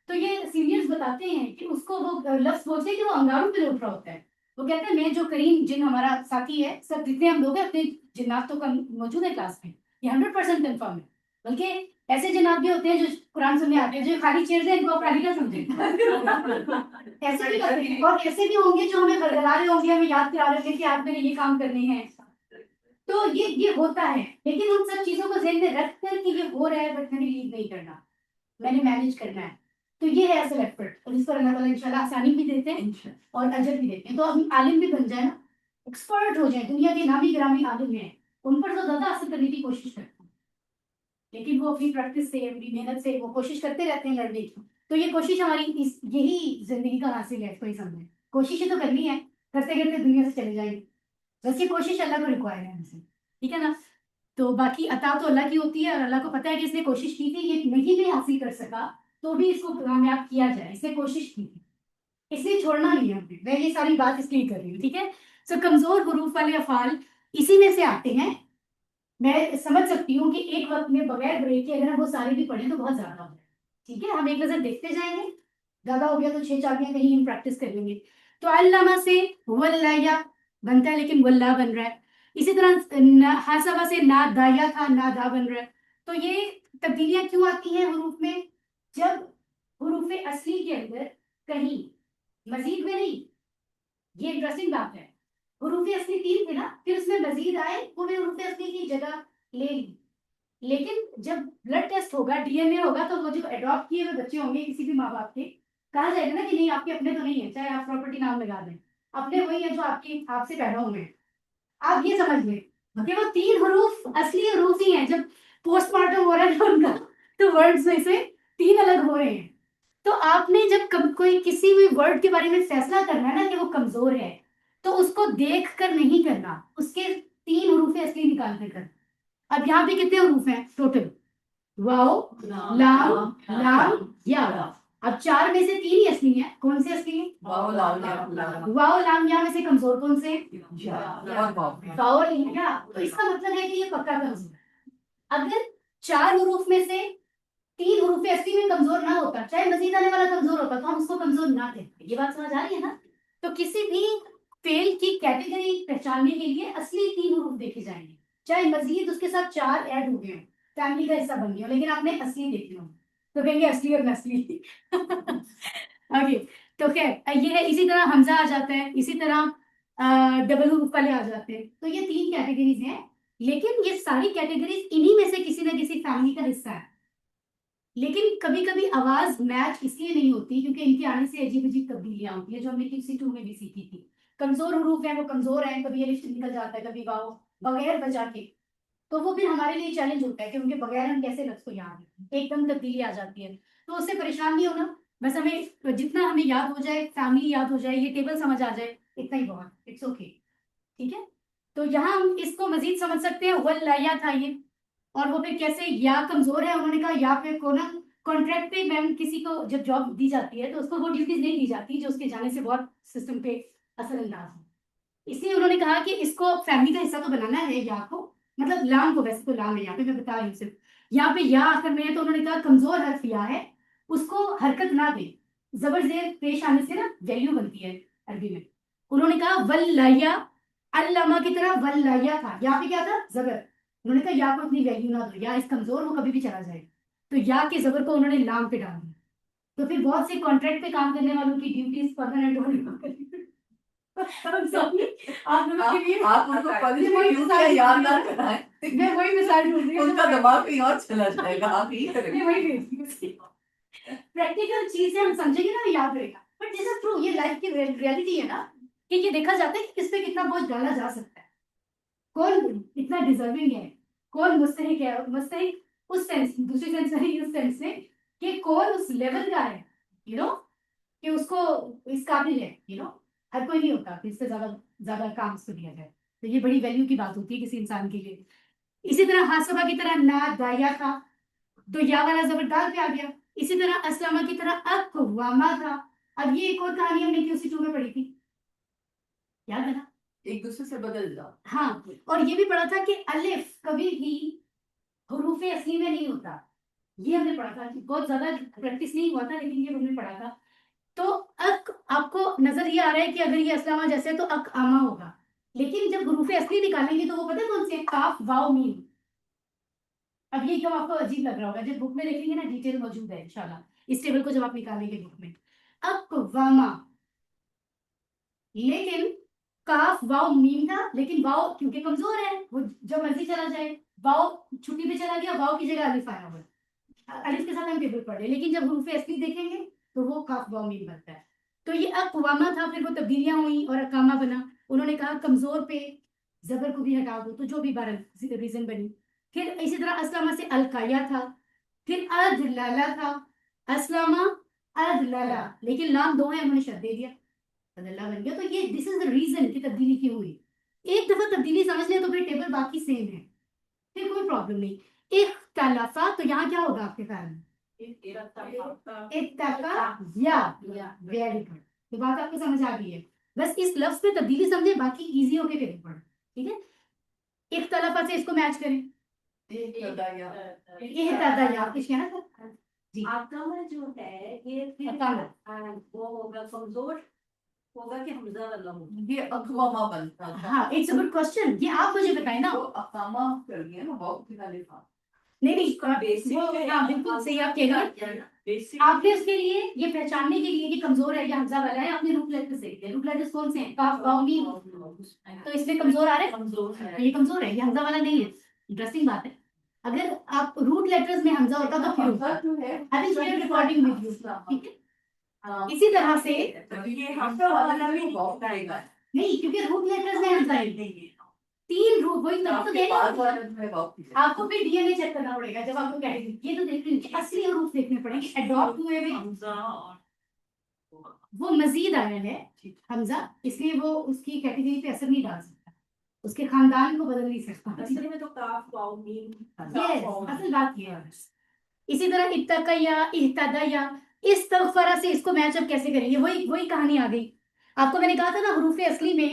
Speaker 1: تو یہ سینئرز بتاتے ہیں کہ اس کو وہ لفظ بولتے ہیں کہ وہ انگاروں پہ اٹھ رہا ہوتا ہے. وہ کہتے ہیں میں جو کریم جن ہمارا ساتھی ہے، سب جتنے ہم لوگ ہیں اپنے جنات تو موجود ہے کلاس میں، یہ 100% کنفرم ہے. بلکہ ایسے جنات بھی ہوتے ہیں جو قرآن سننے آتے ہیں، جو خالی چیئر ہیں ان کو خالی نہ سمجھیں. ایسے بھی ہوتے ہیں اور ایسے بھی ہوں گے جو ہمیں گڑگڑا رہے ہوں گے، ہمیں یاد کرا رہے ہوں گے کہ آج میں نے یہ کام کرنے ہیں. تو یہ ہوتا ہے، لیکن ان سب چیزوں کو ذہن میں رکھ کر کہ یہ ہو رہا ہے بٹ میں نے لیڈ نہیں کرنا، میں نے مینیج کرنا ہے. تو یہ ہے اصل ایفرٹ، اور اس پر اللہ تعالیٰ انشاءاللہ آسانی بھی دیتے ہیں اور اجر بھی دیتے ہیں. تو ہم عالم بھی بن جائیں نا، ایکسپرٹ ہو جائیں، دنیا کے نامی گرامی عالم ہیں، ان پر تو زیادہ اثر کرنے کی کوشش کرتے ہیں، لیکن وہ اپنی پریکٹس سے اپنی محنت سے وہ کوشش کرتے رہتے ہیں لڑنے کی. تو یہ کوشش ہماری یہی زندگی کا حاصل ہے. کوئی سمجھے کوششیں تو کرنی ہے، کرتے کرتے دنیا سے چلے جائیں گے، بس یہ کوشش اللہ کو ریکوائر ہے ہم سے، ٹھیک ہے نا. تو باقی عطا تو اللہ کی ہوتی ہے، اور اللہ کو پتا ہے کہ اس نے کوشش کی تھی، یہ نہیں بھی حاصل کر سکا تو بھی اس کو کامیاب کیا جائے، اس نے کوشش کی تھی، اس لیے چھوڑنا نہیں ہے ہمیں. میں یہ ساری بات اس لیے کر رہی ہوں، ٹھیک ہے. سو کمزور حروف والے افعال اسی میں سے آتے ہیں. میں سمجھ سکتی ہوں کہ ایک وقت میں بغیر بریک کے اگر ہم وہ سارے بھی پڑھیں تو بہت زیادہ ہو جائے، ٹھیک ہے. ہم ایک نظر دیکھتے جائیں گے، زیادہ ہو گیا تو 6 چابیاں کہیں ہم پریکٹس کر لیں گے. تو علامہ سے ولیا بنتا ہے لیکن ولہ بن رہا ہے. اسی طرح حاسبہ سے نادایا تھا نادا بن رہا ہے. تو یہ تبدیلیاں کیوں آتی ہیں حروف میں؟ جب حروف اصلی کے اندر کہیں مزید میں نہیں، یہ انٹرسٹنگ بات ہے، حروف اصلی 3 تھے نا، پھر اس میں مزید آئے، وہ بھی حروف اصلی کی جگہ لے لی. لیکن جب بلڈ ٹیسٹ ہوگا، ڈی این اے ہوگا، تو وہ جو اڈاپٹ کیے ہوئے بچے ہوں گے کسی بھی ماں باپ کے، کہا جائے گا نا کہ نہیں آپ کے اپنے تو نہیں ہے، چاہے آپ پراپرٹی نام لگا دیں، اپنے وہی ہے جو آپ سے پیدا ہوئے ہیں. آپ یہ سمجھ لیں کہ وہ 3 حروف اصلی حروف ہی ہیں. جب پوسٹ مارٹم ہو رہا ہے ان کا تو ورڈز میں سے 3 الگ ہو رہے ہیں. تو آپ نے جب کوئی کسی بھی ورڈ کے بارے میں فیصلہ کرنا ہے نا کہ وہ کمزور ہے، تو اس کو دیکھ کر نہیں کرنا، اس کے 3 حروف اصلی نکال کر کرنا. اب یہاں پہ کتنے حروف ہیں ٹوٹل؟ واو، لام، لام، یا. اب 4 میں سے 3 ہی اصلی ہیں. کون سے اصلی ہیں؟
Speaker 2: واو لام
Speaker 1: واو، لام، یا میں سے کمزور کون سے؟
Speaker 2: یا.
Speaker 1: واو اور یا. تو اس کا مطلب ہے کہ یہ پکا کمزور ہے. اگر 4 حروف میں سے 3 حروف اصلی میں کمزور نہ ہوتا، چاہے مزید آنے والا کمزور ہوتا، تو ہم اس کو کمزور نہ کہتے. یہ بات سمجھ آ رہی ہے نا؟ تو کسی بھی فیل کی کیٹیگری پہچاننے کے لیے اصلی 3 حروف دیکھے جائیں گے، چاہے مزید اس کے ساتھ 4 ایڈ ہو گئے ہوں، فیملی کا حصہ بن گیا، لیکن آپ نے اصلی دیکھے ہوں تو کہیں گے اصلی اور نسلی. اوکے. تو خیر یہ ہے. اسی طرح حمزہ آ جاتا ہے، اسی طرح ڈبل حروف والے آ جاتے ہیں. تو یہ 3 کیٹیگریز ہیں، لیکن یہ ساری کیٹیگریز انہی میں سے کسی نہ کسی فیملی کا حصہ ہے. لیکن کبھی کبھی آواز میچ اس لیے نہیں ہوتی کیونکہ ان کے آنے سے عجیب عجیب تبدیلیاں ہوتی ہیں، جو ہم نے QC2 میں بھی سیکھی تھی. کمزور حروف ہیں وہ کمزور ہیں، کبھی الف نکل جاتا ہے، کبھی واو بغیر بجا کے. تو وہ پھر ہمارے لیے چیلنج ہوتا ہے کہ ان کے بغیر ہم کیسے لفظ کو یاد رکھیں، ایک دم تبدیلی آ جاتی ہے. تو اس سے پریشان نہیں ہونا، بس ہمیں جتنا ہمیں یاد ہو جائے، فیملی یاد ہو جائے، یہ ٹیبل سمجھ آ جائے، اتنا ہی بہت. اٹس اوکے، ٹھیک ہے. تو یہاں ہم اس کو مزید سمجھ سکتے ہیں. ولیا تھا یہ، اور وہ پھر کیسے یا کمزور ہے، انہوں نے کہا یا پھر کو نا کانٹریکٹ پہ میم کسی کو جب جاب دی جاتی ہے تو اس کو وہ ڈیوٹیز نہیں دی جاتی جو اس کے جانے سے بہت سسٹم پہ اثر انداز ہو. اس لیے انہوں نے کہا کہ اس کو فیملی کا حصہ تو بنانا ہے یا کو، مطلب لام کو، ویسے تو لام ہے یہاں پہ، میں بتا رہی ہوں صرف یہاں پہ یا آخر میں ہے تو انہوں نے کہا کمزور حرف یا ہے اس کو حرکت نہ دے، زبر زیر پیش آنے سے نا ویلیو بنتی ہے عربی میں. انہوں نے کہا ولیا، علامہ کی طرح ولیا تھا، یہاں پہ کیا تھا زبر، انہوں نے کہا یا کو اتنی ویلیو نہ دو، یا اس کمزور وہ کبھی بھی چلا جائے، تو یا کے زبر کو انہوں نے لام پہ ڈال دیا. تو پھر بہت سے کانٹریکٹ پہ کام کرنے والوں کی ڈیوٹیز پرماننٹ ہو گئی. آپ لوگوں کے لیے
Speaker 2: آپ ان کو پنشمنٹ کیوں دیا یاد نہ کرائیں،
Speaker 1: میں وہی مثال ڈھونڈ رہی ہوں،
Speaker 2: ان کا دماغ کہیں اور چلا جائے گا. آپ ہی کریں
Speaker 1: میں وہی بھیجتی ہوں. پریکٹیکل چیزیں ہم سمجھیں گے نا یاد رہے گا، بٹ دس از ٹرو، یہ لائف کی ریالٹی ہے نا کہ یہ دیکھا جاتا ہے کہ کس پہ کتنا بوجھ ڈالا جا سکتا ہے، کون اتنا ڈیزرونگ ہے، کون مستحق ہے. مستحق اس سینس، دوسری سینس نہیں، اس سینس میں کہ کون اس لیول کا ہے، یو نو، کہ اس کو اس قابل ہے، یو نو. ہر کوئی نہیں ہوتا کہ اس سے زیادہ زیادہ کام اس کو دیا جائے، تو یہ بڑی ویلیو کی بات ہوتی ہے کسی انسان کے لیے. اسی طرح حاسبہ کی طرح نا دایا تھا تو یا والا زبر دال پہ آ گیا. اسی طرح اسلامہ کی طرح اقواما تھا. اب یہ ایک اور کہانی ہم نے کیوسی ٹو میں پڑھی تھی، یاد ہے نا؟
Speaker 2: ایک دوسرے سے بدل جاؤ.
Speaker 1: ہاں، اور یہ بھی پڑھا تھا کہ الف کبھی بھی حروف اصلی میں نہیں ہوتا، یہ ہم نے پڑھا تھا. بہت زیادہ پریکٹس نہیں ہوا تھا لیکن یہ ہم نے پڑھا تھا. تو اک آپ کو نظر یہ آ رہا ہے کہ اگر یہ اسلامہ جیسے ہے تو اک آما ہوگا، لیکن جب حروف اصلی نکالیں گے تو وہ پتہ ہے کون سے ہیں؟ کاف واو میم. اب یہ کیوں آپ کو عجیب لگ رہا ہوگا، جب بک میں دیکھیں گے نا ڈیٹیل موجود ہے انشاءاللہ اس ٹیبل کو جب آپ نکالیں گے بک میں. اقواما، لیکن کاف واو میم تھا، لیکن واو کیونکہ کمزور ہے وہ جو مرضی چلا جائے، واو چھٹی پہ چلا گیا، واو کی جگہ الف آیا ہوا ہے، الف کے ساتھ ہم ٹیبل پڑھ رہے ہیں، لیکن جب حروف اصلی دیکھیں گے تو وہ کاف واو میم بنتا ہے. تو یہ اقواما تھا، پھر وہ تبدیلیاں ہوئیں اور اقامہ بنا. انہوں نے کہا کمزور پہ زبر کو بھی ہٹا دو، تو جو بھی بہرحال ریزن بنی. پھر اسی طرح اسلامہ سے القایا تھا، پھر ادلالا تھا، اسلامہ ادلالا، لیکن لام دو ہے انہوں نے شد دے دیا، ادلہ بن گیا. تو یہ دس از دا ریزن کہ تبدیلی کیوں ہوئی. ایک دفعہ تبدیلی سمجھ لیں تو پھر ٹیبل باقی سیم ہے، پھر کوئی پرابلم نہیں. اختلافا تو یہاں کیا ہوگا آپ کے خیال میں؟ اتقا یا، ویری گڈ. تو بات آپ کو سمجھ آ گئی ہے، بس اس لفظ پہ تبدیلی سمجھے، باقی ایزی ہو کے ٹیبل پڑھ. ٹھیک ہے، اختلافا سے اس کو میچ کریں. یہ ہے یا کس کہنا سر جی،
Speaker 3: آکامہ جو ہے یہ
Speaker 1: اقامہ.
Speaker 3: وہ ہوگا کمزور ہوگا کہ حمزہ والا ہوگا.
Speaker 2: یہ اقواما بنتا تھا.
Speaker 1: ہاں اٹس اے گڈ کوسچن، یہ آپ مجھے بتائیں نا.
Speaker 2: وہ اقامہ کر دیا نا واو کی الف.
Speaker 1: نہیں ہاں بالکل صحیح آپ کہہ رہے ہیں. آپ نے اس کے لیے یہ پہچاننے کے لیے کہ کمزور ہے یا حمزہ والا ہے آپ نے روٹ لیٹر سے کیا. روٹ لیٹرز کون سے ہیں؟ کاف واو میم. تو اس میں کمزور آ رہا ہے،
Speaker 3: کمزور ہے.
Speaker 1: یہ کمزور ہے، یہ حمزہ والا نہیں ہے. انٹرسٹنگ بات ہے، اگر آپ روٹ لیٹرز میں حمزہ ہوتا تو پھر ہوتا.
Speaker 2: جو ہے
Speaker 1: ابھی شیئر ریکارڈنگ وتھ یو، ٹھیک ہے. اسی طرح سے
Speaker 3: یہ حمزہ والا بھی
Speaker 2: واو آئے گا.
Speaker 1: نہیں، کیونکہ روٹ لیٹرز میں حمزہ ہے، تین روٹ وہی تو کہہ رہی ہوں. آپ کو پھر ڈی این اے چیک کرنا پڑے گا جب آپ کو کہہ رہی یہ تو دیکھ لیجیے اصلی حروف دیکھنے پڑیں گے. اڈاپٹ ہوئے ہوئے
Speaker 3: حمزہ اور
Speaker 1: وہ مزید آیا ہے حمزہ، اس لیے وہ اس کی کیٹیگری پہ اثر نہیں ڈال سکتا، اس کے خاندان کو بدل نہیں سکتا.
Speaker 3: اصل میں تو کاف واو میم
Speaker 1: Yes، اصل بات یہ ہے. اسی طرح اتقیا، اہتدیا، استغفرا سے اس کو میچ اپ کیسے کریں گے؟ وہی کہانی آ گئی. آپ کو میں نے کہا تھا نا حروف اصلی میں،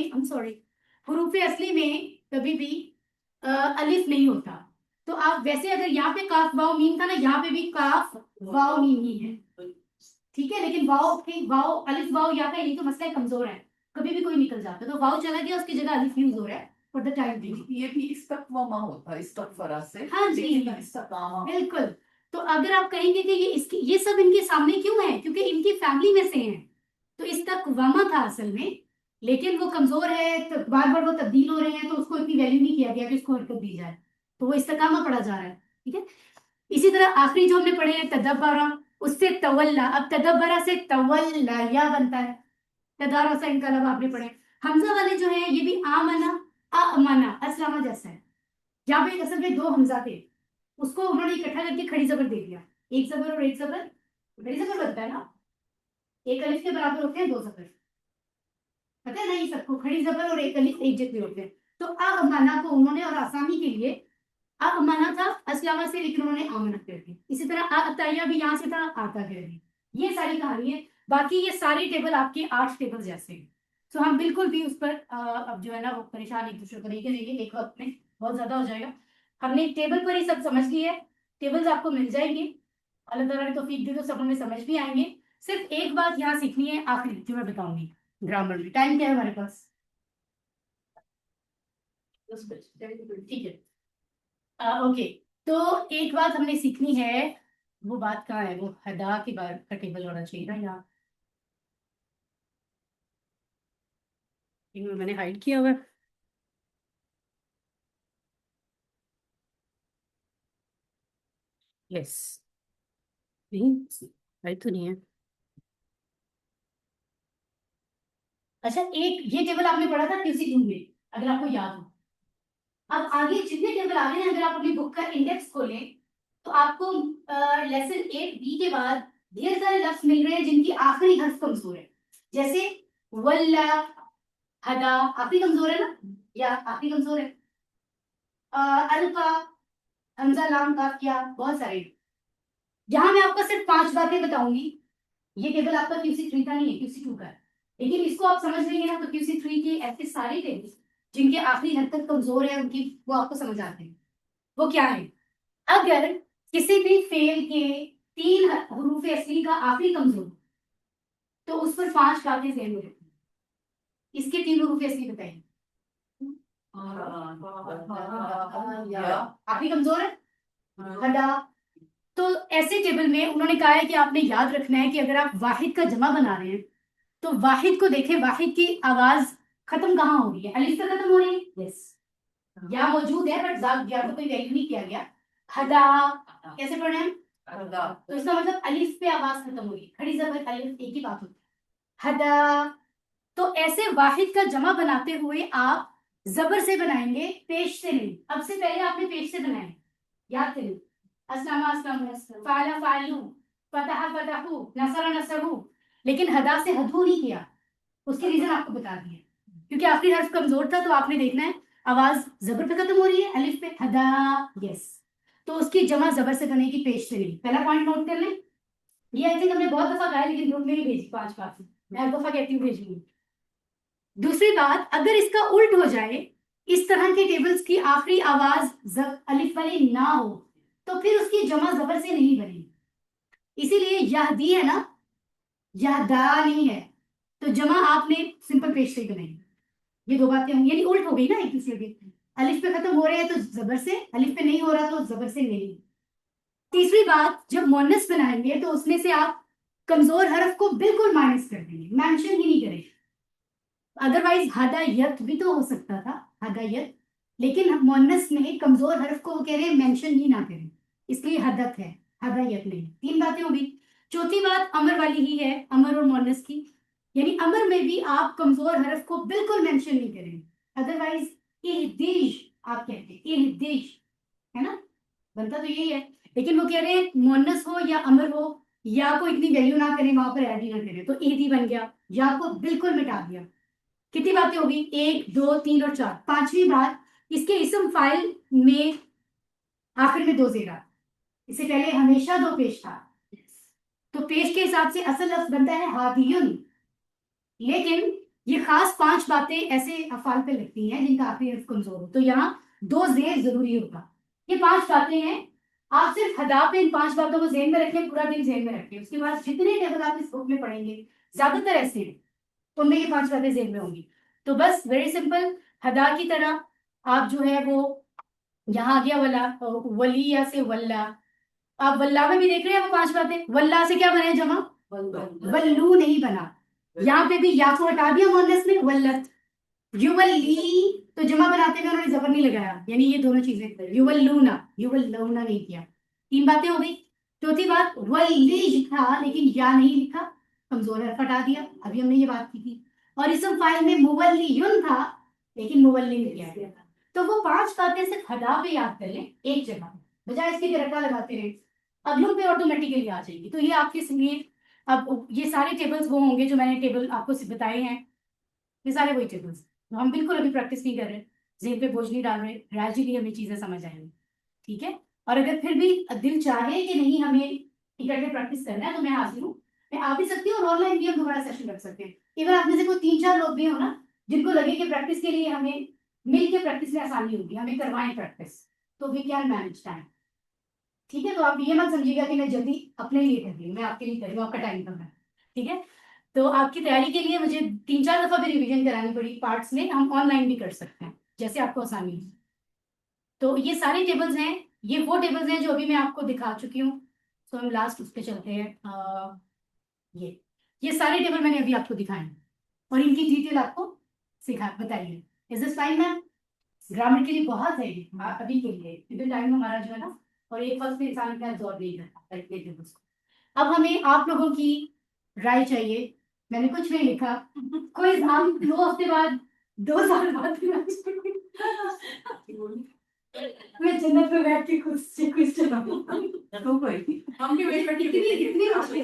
Speaker 1: حروف اصلی میں کبھی بھی الف نہیں ہوتا. تو آپ ویسے اگر یہاں پہ کاف واو میم تھا نا، یہاں پہ بھی کاف واو میم ہی ہے، ٹھیک ہے. لیکن واو الف واو یا کا یہ تو مسئلہ کمزور ہے، کبھی بھی کوئی نکل جاتا ہے، تو واو چلا گیا اس کی جگہ الف یوز ہو رہا ہے فور دا ٹائم بینگ.
Speaker 2: یہ بھی استقواما ہوتا ہے استغفرا سے.
Speaker 1: ہاں جی
Speaker 2: استقامہ
Speaker 1: بالکل. تو اگر آپ کہیں گے کہ یہ سب ان کے سامنے کیوں ہے؟ کیونکہ ان کی فیملی میں سے ہیں. تو استقواما تھا اصل میں، لیکن وہ کمزور ہے تو بار بار وہ تبدیل ہو رہے ہیں تو اس کو اتنی ویلیو نہیں کیا گیا کہ اس کو حرکت دی جائے، تو وہ استقامہ پڑھا جا رہا ہے. ٹھیک ہے. اسی طرح آخری جو ہم نے پڑھے ہیں تدبرا، اس سے تولا. اب تدبرا سے تولا یا بنتا ہے. تدارا سے انقلاب آپ نے پڑھے. حمزہ والے جو ہیں یہ بھی آمنا امنا اسلامہ جیسا ہے. یہاں پہ اصل میں دو حمزہ تھے، اس کو انہوں نے اکٹھا کر کے کھڑی زبر دے دیا. ایک زبر اور ایک زبر، کھڑی زبر بنتا ہے نا، ایک الف کے برابر ہوتے ہیں دو زبر، پتہ ہے نہیں سب کو، کھڑی زبر اور ایک الف ایک جتنے ہوتے ہیں. تو امنا کو انہوں نے اور آسانی کے لیے امنا تھا اسلامہ سے، لیکن انہوں نے آمنا کر دی. اسی طرح عطیہ بھی یہاں سے تھا، آتا کر دی. یہ ساری کہانی ہے. باقی یہ ساری ٹیبل آپ کے 8 ٹیبل جیسے ہیں. سو ہم بالکل بھی اس پر اب جو ہے نا وہ پریشان ایک دوسرے کو نہیں کریں گے ایک وقت میں. بہت زیادہ ہو جائے گا. ہم نے ٹیبل پر ہی سب سمجھ لی ہے, ٹیبلز آپ کو مل جائیں گے, اللہ تعالیٰ نے توفیق دی تو سب ہمیں سمجھ بھی آئیں گے. صرف ایک بات یہاں سیکھنی ہے آخری جو میں بتاؤں گی گرامر میں. ٹائم کیا ہے ہمارے پاس؟ ٹھیک ہے, اوکے. تو ایک بات ہم نے سیکھنی ہے, وہ بات کہاں ہے؟ وہ ہدا کے بعد کا ٹیبل ہونا چاہیے نا یہاں. میں نے ہائڈ کیا ہوا ہے. یس, نہیں ہائڈ تو نہیں ہے. اچھا, ایک یہ ٹیبل آپ نے پڑھا تھا کسی دن میں, اگر آپ کو یاد ہو. اب آگے جتنے ٹیبل آ رہے ہیں, اگر آپ اپنی بک کا انڈیکس کھولیں تو آپ کو لیسن 8B کے بعد ڈھیر سارے لفظ مل رہے ہیں جن کی آخری حرف کمزور ہے. جیسے ولا, ہدا, آخری کمزور ہے نا, یا آخری کمزور ہے. القا, حمزہ لام کاف کیا, بہت سارے. یہاں میں آپ کو صرف 5 باتیں بتاؤں گی. یہ ٹیبل آپ کا QC3 کا نہیں ہے, QC2 کا ہے, لیکن اس کو آپ سمجھ لیں گے نا تو QC3 کے ایسے سارے ٹیبل جن کے آخری حرکت کمزور ہے ان کی وہ آپ کو سمجھ آتے ہیں. وہ کیا ہے؟ اگر کسی بھی فعل کے 3 حروف اصلی کا آخری کمزور تو اس پر 5 باتیں ذہن میں رکھیں. اس کے 3 حروف اصلی بتائیں. آخری کمزور ہے ہدا. تو ایسے ٹیبل میں انہوں نے کہا ہے کہ آپ نے یاد رکھنا ہے کہ اگر آپ واحد کا جمع بنا رہے ہیں تو واحد کو دیکھیں, واحد کی آواز ختم کہاں ہو رہی ہے؟ الف پہ ختم ہو رہی ہے. یس, یا موجود ہے بٹ یا تو کوئی ویلیو نہیں کیا گیا. ہدا کیسے پڑھنا ہے؟ تو اس کا مطلب الف پہ آواز ختم ہو رہی ہے, کھڑی زبر الف, ایک ہی بات ہوتی ہے ہدا. تو ایسے واحد کا جمع بناتے ہوئے آپ زبر سے بنائیں گے, پیش سے نہیں. اب سے پہلے آپ نے پیش سے بنائے, یاد کریں. اسلام اسلام, فعل فعلو, فتح فتحو, نصر نصرو. لیکن ہدا سے ہدو نہیں کیا. اس کی ریزن آپ کو بتا دی ہے, کیونکہ آخری حرف کمزور تھا تو آپ نے دیکھنا ہے آواز زبر پہ ختم ہو رہی ہے, الف پہ, ہدا. یس, تو اس کی جمع زبر سے کرنے کی, پیش سے نہیں. پہلا پوائنٹ نوٹ کر لیں. یہ آئی تھنک ہم نے بہت دفعہ کہا ہے لیکن گروپ میں نہیں بھیجی 5 بات, میں ہر دفعہ کہتی ہوں بھیجوں گی. دوسری بات, اگر اس کا الٹ ہو جائے, اس طرح کے ٹیبلز کی آخری آواز الف والی نہ ہو تو پھر اس کی جمع زبر سے نہیں بنے. اسی لیے یہدی ہے نا, یہدا نہیں ہے, تو جمع آپ نے سمپل پیش سے بنائی. یہ 2 باتیں ہوں, یعنی الٹ ہو گئی نا ایک دوسرے کے. الف پہ ختم ہو رہے ہیں تو زبر سے, الف پہ نہیں ہو رہا تو زبر سے نہیں. تیسری بات, جب مونس بنائیں گے تو اس میں سے آپ کمزور حرف کو بالکل مائنس کر دیں گے, مینشن ہی نہیں کریں. ادروائز ہدایت بھی تو ہو سکتا تھا, ہدایت, لیکن مونس میں کمزور حرف کو وہ کہہ رہے ہیں مینشن ہی نہ کریں, اس لیے حدت ہے, ہدایت نہیں. 3 باتیں ہوگی. چوتھی بات امر والی ہی ہے, امر اور مونس کی. یعنی امر میں بھی آپ کمزور حرف کو بالکل مینشن نہیں کریں. ادروائز اہدیش آپ کہتے ہیں, اہدیش ہے نا, بنتا تو یہی ہے. لیکن وہ کہہ رہے ہیں مونس ہو یا امر ہو, یا کو اتنی ویلیو نہ کریں, وہاں پر ایڈ ہی نہ کریں, تو ایدی بن گیا, یا کو بالکل مٹا دیا. کتنی باتیں ہوگی؟ 1 2 3 اور 4. 5ویں بات, اس کے اسم فائل میں آخر میں 2 زیرہ, اس سے پہلے ہمیشہ 2 پیش تھا, تو پیش کے حساب سے اصل لفظ بنتا ہے ہادیون. لیکن یہ خاص 5 باتیں ایسے افعال پہ لگتی ہیں جن کا آخری حرف کمزور ہو, تو یہاں 2 زیر ضروری ہوگا. یہ 5 باتیں ہیں, آپ صرف ہدا پہ ان 5 باتوں کو ذہن میں رکھیں, پورا دن ذہن میں رکھیں. اس کے بعد جتنے ٹیبل آپ اس بک میں پڑھیں گے زیادہ تر ایسے ہیں, ان میں یہ 5 باتیں ذہن میں ہوں گی. تو بس ویری سمپل, ہدا کی طرح آپ جو ہے وہ یہاں آ گیا ولا, ولیہ سے ولا, آپ ولہ میں بھی دیکھ رہے ہیں وہ 5 باتیں. ولہ سے کیا بنے جمع؟ ولو نہیں بنا. یہاں پہ بھی یا کو ہٹا دیا مونس میں, ولت. یولی تو جمع بناتے میں انہوں نے زبر نہیں لگایا, یعنی یہ دونوں چیزیں, یولونا, یولونا نہیں کیا. 3 باتیں ہو گئی. چوتھی بات, ولیج تھا لیکن یا نہیں لکھا, کمزور حرف ہٹا دیا, ابھی ہم نے یہ بات کی تھی. اور اسم فاعل میں مولیون تھا لیکن مولی نہیں کیا گیا. تو وہ 5 باتیں صرف ہدا پہ یاد کر لیں ایک جگہ, بجائے اس کے رٹا لگاتے رہے, اگلوں پہ آٹومیٹیکلی آ جائے گی. تو یہ آپ کے لیے, اب یہ سارے ٹیبلز وہ ہوں گے جو میں نے ٹیبل آپ کو بتائے ہیں, یہ سارے وہی ٹیبلز. ہم بالکل ابھی پریکٹس نہیں کر رہے, ذہن پہ بوجھ نہیں ڈال رہے, گریجولی ہمیں چیزیں سمجھ آئیں گی. ٹھیک ہے, اور اگر پھر بھی دل چاہے کہ نہیں ہمیں اکٹھے پریکٹس کرنا ہے تو میں حاضر ہوں, میں آ بھی سکتی ہوں, اور آن لائن بھی ہم دوبارہ سیشن رکھ سکتے ہیں. ایون آپ میں سے کوئی 3 4 لوگ بھی ہو نا جن کو لگے کہ پریکٹس کے لیے ہمیں مل کے پریکٹس میں آسانی ہوگی, ہمیں کروائیں پریکٹس, تو وی کین مینج ٹائم. ٹھیک ہے, تو آپ یہ مت سمجھیے گا کہ میں جلدی اپنے لیے کر رہی ہوں, میں آپ کے لیے کر رہی ہوں, آپ کا ٹائم کم ہے. ٹھیک ہے, تو آپ کی تیاری کے لیے مجھے 3-4 دفعہ بھی ریویژن کرانی پڑی پارٹس میں, ہم آن لائن بھی کر سکتے ہیں جیسے آپ کو آسانی ہے. تو یہ سارے ٹیبلز ہیں, یہ وہ ٹیبلز ہیں جو ابھی میں آپ کو دکھا چکی ہوں. تو ہم لاسٹ اس پہ چلتے ہیں. یہ سارے ٹیبل میں نے ابھی آپ کو دکھائے ہیں اور ان کی ڈیٹیل آپ کو بتائیے. از دس فائن میم؟ گرامر کے لیے بہت ہے ابھی کے لیے, کیونکہ ٹائم ہمارا جو ہے نا, اور ایک وقت میں انسان کا زور نہیں کرتا ٹیبلس کو. اب ہمیں آپ لوگوں کی رائے چاہیے. میں نے کچھ نہیں لکھا, کوئی ہم 2 ہفتے بعد 2 سال بعد میں جنت میں بیٹھ کے خود سے کچھ چلاؤں.
Speaker 2: ہم بھی ویٹ کرتے
Speaker 1: اتنی
Speaker 2: دوسری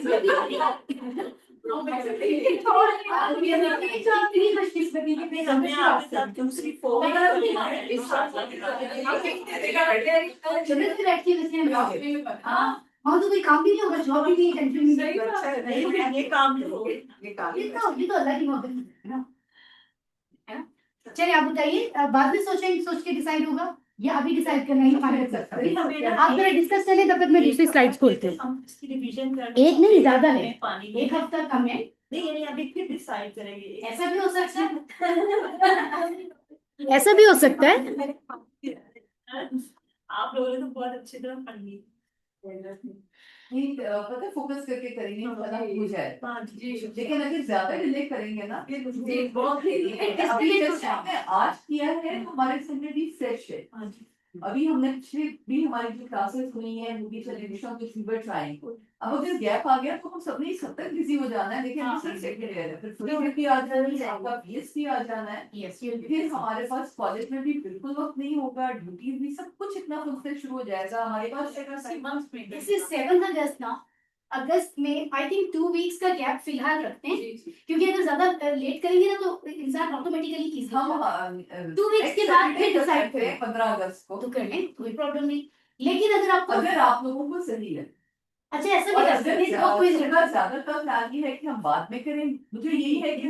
Speaker 1: ہاں, تو کوئی کام بھی نہیں ہوگا, جاب بھی نہیں, ٹینشن نہیں.
Speaker 2: یہ کام
Speaker 1: یہ تو اللہ کی محبت ہے نا. چلیے آپ بتائیے, بعد میں سوچ کے ڈیسائیڈ ہوگا یا ابھی ڈیسائیڈ کرنا ہے؟ آپ ذرا ڈسکس کریں, تب تک میں دوسری سلائڈس کھولتے ہیں. ایک نہیں, زیادہ ہے, 1 ہفتہ کم ہے.
Speaker 2: نہیں, ابھی پھر ڈیسائیڈ کریں گے.
Speaker 1: ایسا بھی ہو سکتا ہے, ایسا بھی ہو سکتا ہے.
Speaker 2: آپ لوگوں نے تو بہت اچھی طرح پڑھ لی.
Speaker 4: نہیں پتہ فوکس کر کے کریں گے ہو جائے. لیکن اگر زیادہ ڈیلے کریں گے نا, آج کیا ہے ہمارے سامنے بھی فریش ہے. ابھی ہم نے پچھلے بھی ہماری جو کلاسز ہوئی ہیں وہ بھی چلے ٹرائنگ. اب اگر گیپ آ گیا تو ہم سب نے سب تک بزی ہو جانا ہے. لیکن پھر بھی آ جانا ہے, آپ کا پی ایس بھی آ جانا ہے. پھر ہمارے پاس کالج میں بھی بالکل وقت نہیں ہوگا, ڈیوٹیز بھی سب کچھ اتنا خود سے شروع ہو جائے گا. ہمارے پاس
Speaker 1: 7 اگست نا, اگست میں آئی تھنک 2 ویکس کا گیپ فی الحال رکھتے ہیں, کیونکہ اگر زیادہ لیٹ کریں گے نا تو انسان آٹومیٹیکلی
Speaker 4: ہم
Speaker 1: 2 ویکس کے بعد پھر ڈیسائیڈ کریں
Speaker 4: 15 اگست کو
Speaker 1: تو کر لیں, کوئی پرابلم نہیں. لیکن اگر
Speaker 4: آپ لوگوں کو صحیح ہے,
Speaker 1: اچھا ایسا بھی کر سکتے ہیں, کوئی
Speaker 4: زیادہ تر پلان یہ ہے کہ ہم بعد میں کریں. مجھے یہی ہے کہ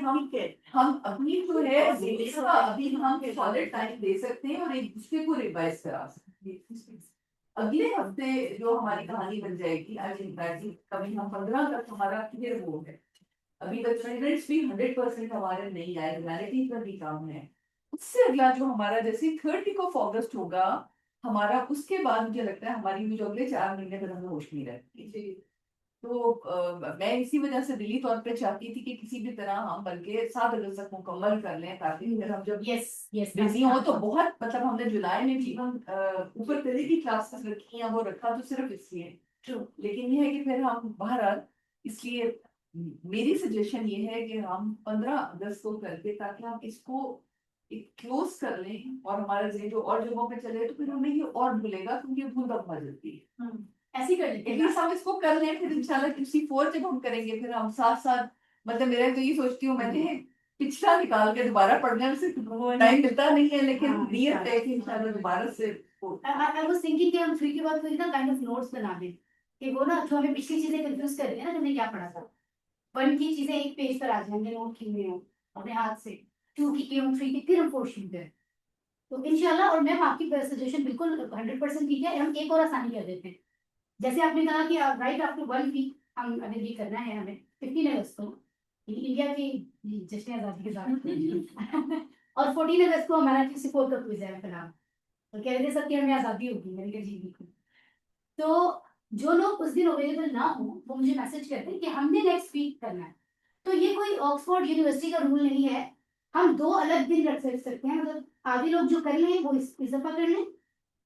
Speaker 4: ہم اپنی جو ہے ابھی ہم سالڈ ٹائم دے سکتے ہیں اور ایک دوسرے کو ریوائز کرا سکتے ہیں. اگلے ہفتے جو ہماری کہانی بن جائے گی, کبھی ہم 15 تک ہمارا کلیئر وہ ہے. ابھی تک اسٹوڈنٹس بھی 100% ہمارے نہیں آئے, ہیومینٹی پر بھی کام ہے. اس سے اگلا جو ہمارا جیسے 30 اگست ہوگا ہمارا, اس کے بعد مجھے لگتا ہے ہماری جو اگلے 4 مہینے پر ہمیں ہوش نہیں رہتی. تو میں اسی وجہ سے دلی طور پہ چاہتی تھی کہ کسی بھی طرح ہم بلکہ 7 اگست تک مکمل کر لیں, تاکہ پھر ہم جب بزی ہوں تو بہت, مطلب ہم نے جولائی میں بھی اوپر طرح کی کلاسز رکھی ہیں, وہ رکھا تو صرف اس لیے. لیکن یہ ہے کہ پھر ہم بہرحال, اس لیے میری سجیشن یہ ہے کہ ہم 15 اگست کو کر کے, تاکہ ہم اس کو کلوز کر لیں اور ہمارا ذہن جو اور جگہوں پہ چلے تو پھر ہمیں یہ اور بھولے گا, کیونکہ بھول بھا جاتی ہے.
Speaker 1: ایسی کر لیتے ہیں,
Speaker 4: ہم اس کو کر لیں, پھر انشاءاللہ کسی 4 جب ہم کریں گے پھر ہم ساتھ ساتھ, مطلب میرا تو یہ سوچتی ہوں, میں نے پچھلا نکال کے دوبارہ پڑھنے میں سے ٹائم ملتا نہیں ہے, لیکن نیت ہے کہ انشاءاللہ دوبارہ سے.
Speaker 1: I was thinking کہ ہم 3 کے بعد کوئی نا کائنڈ آف نوٹس بنا دیں, کہ وہ نا جو ہمیں پچھلی چیزیں کنفیوز کر رہی ہیں نا, ہم نے کیا پڑھا تھا, 1 کی چیزیں ایک پیج پر آ جائیں گے نوٹ کی ہوئی ہوں اپنے ہاتھ سے, 2 کی ہم 3 کی, پھر ہم 4 شروع کریں تو انشاءاللہ. اور میم آپ کی سجیشن بالکل 100% ٹھیک ہے, ہم ایک اور آسانی کر دیتے ہیں. جیسے آپ نے کہا کہ رائٹ آفٹر 1 ویک ہم اگر یہ کرنا ہے ہمیں 15 اگست کو انڈیا کی جشن آزادی کے ساتھ, اور 14 اگست کو ہمارا کسی فور کا کوئز ہے فی الحال, تو کہہ رہے تھے سب کی ہمیں آزادی ہوگی. میں نے کہا جی بالکل. تو جو لوگ اس دن اویلیبل نہ ہوں وہ مجھے میسج کرتے ہیں کہ ہم نے نیکسٹ ویک کرنا ہے. تو یہ کوئی آکسفورڈ یونیورسٹی کا رول نہیں ہے, ہم 2 الگ دن رکھ سکتے ہیں. مطلب آدھے لوگ جو کر لیں وہ اس دفعہ کر لیں,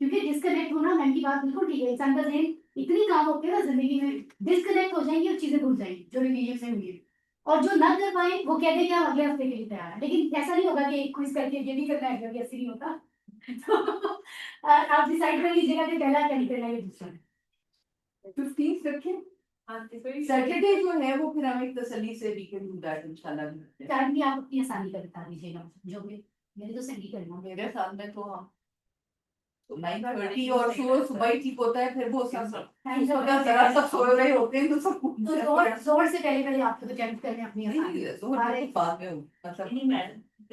Speaker 1: کیونکہ ڈسکنیکٹ ہونا میم کی بات بالکل ٹھیک ہے, انسان کا ذہن اتنی کام ہوتے ہیں نا زندگی میں, ڈسکنیکٹ ہو جائیں گی اور چیزیں بھول جائیں گی جو ریویژن میں ہوئی ہے. اور جو نہ کر پائیں وہ کہتے ہیں کہ ہم اگلے ہفتے کے لیے تیار ہیں, لیکن ایسا نہیں ہوگا کہ کوئز کر کے یہ بھی کرنا ہے کیونکہ ایسے نہیں ہوتا. آپ ڈیسائیڈ کر لیجیے گا کہ پہلا کیا نکلنا ہے, دوسرا
Speaker 4: 15 رکھیں. سیٹرڈے جو ہے وہ پھر ہم ایک تسلی سے ویکینڈ ڈو دیٹ انشاءاللہ.
Speaker 1: ٹائم بھی آپ اپنی آسانی کا بتا دیجیے گا, جو بھی میرے تو صحیح کرنا.
Speaker 4: میرے ساتھ میں تو ہم 9:30 اور صبح ہی ٹھیک ہوتا ہے, پھر وہ سب ذرا سب سو رہے ہوتے ہیں تو سب
Speaker 1: زور سے پہلے آپ کو اٹیمپٹ کریں اپنی
Speaker 4: بعد میں, مطلب
Speaker 2: نہیں, میں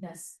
Speaker 1: 10,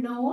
Speaker 1: 9,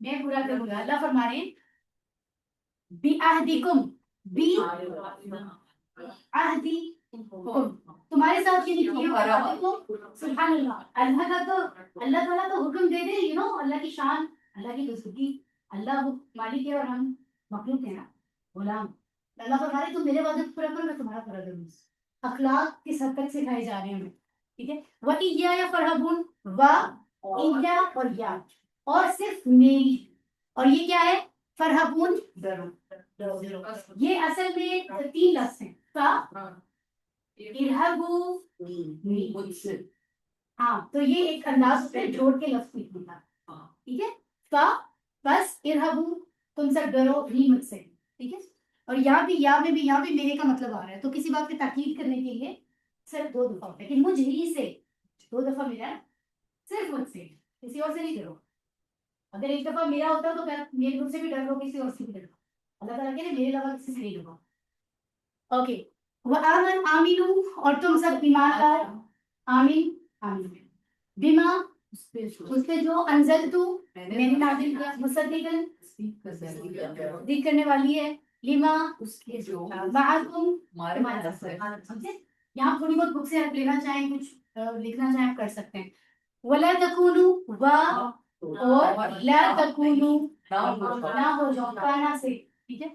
Speaker 1: میں پورا کروں گا. اللہ فرما رہے ہیں بعہدکم، بی عہدی تمہارے ساتھ یہ نہیں کیا. سبحان اللہ. اللہ کا تو اللہ تعالیٰ تو حکم دے دے اللہ کی شان، اللہ کی بزرگی. اللہ وہ مالک ہے اور ہم مخلوق ہیں نا، غلام. اللہ فرما رہے تم میرے وعدے کو پورا کرو، میں تمہارا پورا کروں. اخلاق کس حد تک سکھائے جا رہے ہیں ہمیں. ٹھیک ہے. وَإِيَّايَ فَارْهَبُونَ، و اِيَّا اور یا اور صرف میری. اور یہ کیا ہے؟ فرحبون، ڈرو. یہ اصل میں 3 لفظ ہیں. فا ارہبو
Speaker 4: مجھ سے
Speaker 1: ہاں، تو یہ ایک انداز سے جوڑ کے لفظ نکلتا ہے. ٹھیک ہے. فا بس ارہبو تم سب ڈرو بھی مجھ سے. ٹھیک ہے. اور یا میں بھی میرے کا مطلب آ رہا ہے. تو کسی بات پہ تاکید کرنے کے لیے صرف 2 دفعہ ہوتا ہے کہ مجھ ہی سے 2 دفعہ ملا ہے. صرف مجھ سے، کسی اور سے نہیں ڈرو. اگر ایک دفعہ میرا ہوتا تو میرے مجھ سے بھی ڈر لو، کسی اور سے بھی ڈر لو. اللہ تعالیٰ کہتے ہیں میرے علاوہ کسی سے نہیں ڈرو. اوکے. وآمن آمینو اور تم سب ایمان لائے. آمین آمین بما اس پہ جو انزل تو میں نے نازل کیا، مصدقاً تصدیق کرنے والی ہے، لما
Speaker 4: اس کے جو
Speaker 1: معکم
Speaker 4: ہمارے ساتھ
Speaker 1: سمجھے. یہاں تھوڑی بہت بک سے لینا چاہیں، کچھ لکھنا چاہیں کر سکتے ہیں. ولا تکونوا و اور لا تکونوا نہ ہو جاؤ کانا سے. ٹھیک ہے.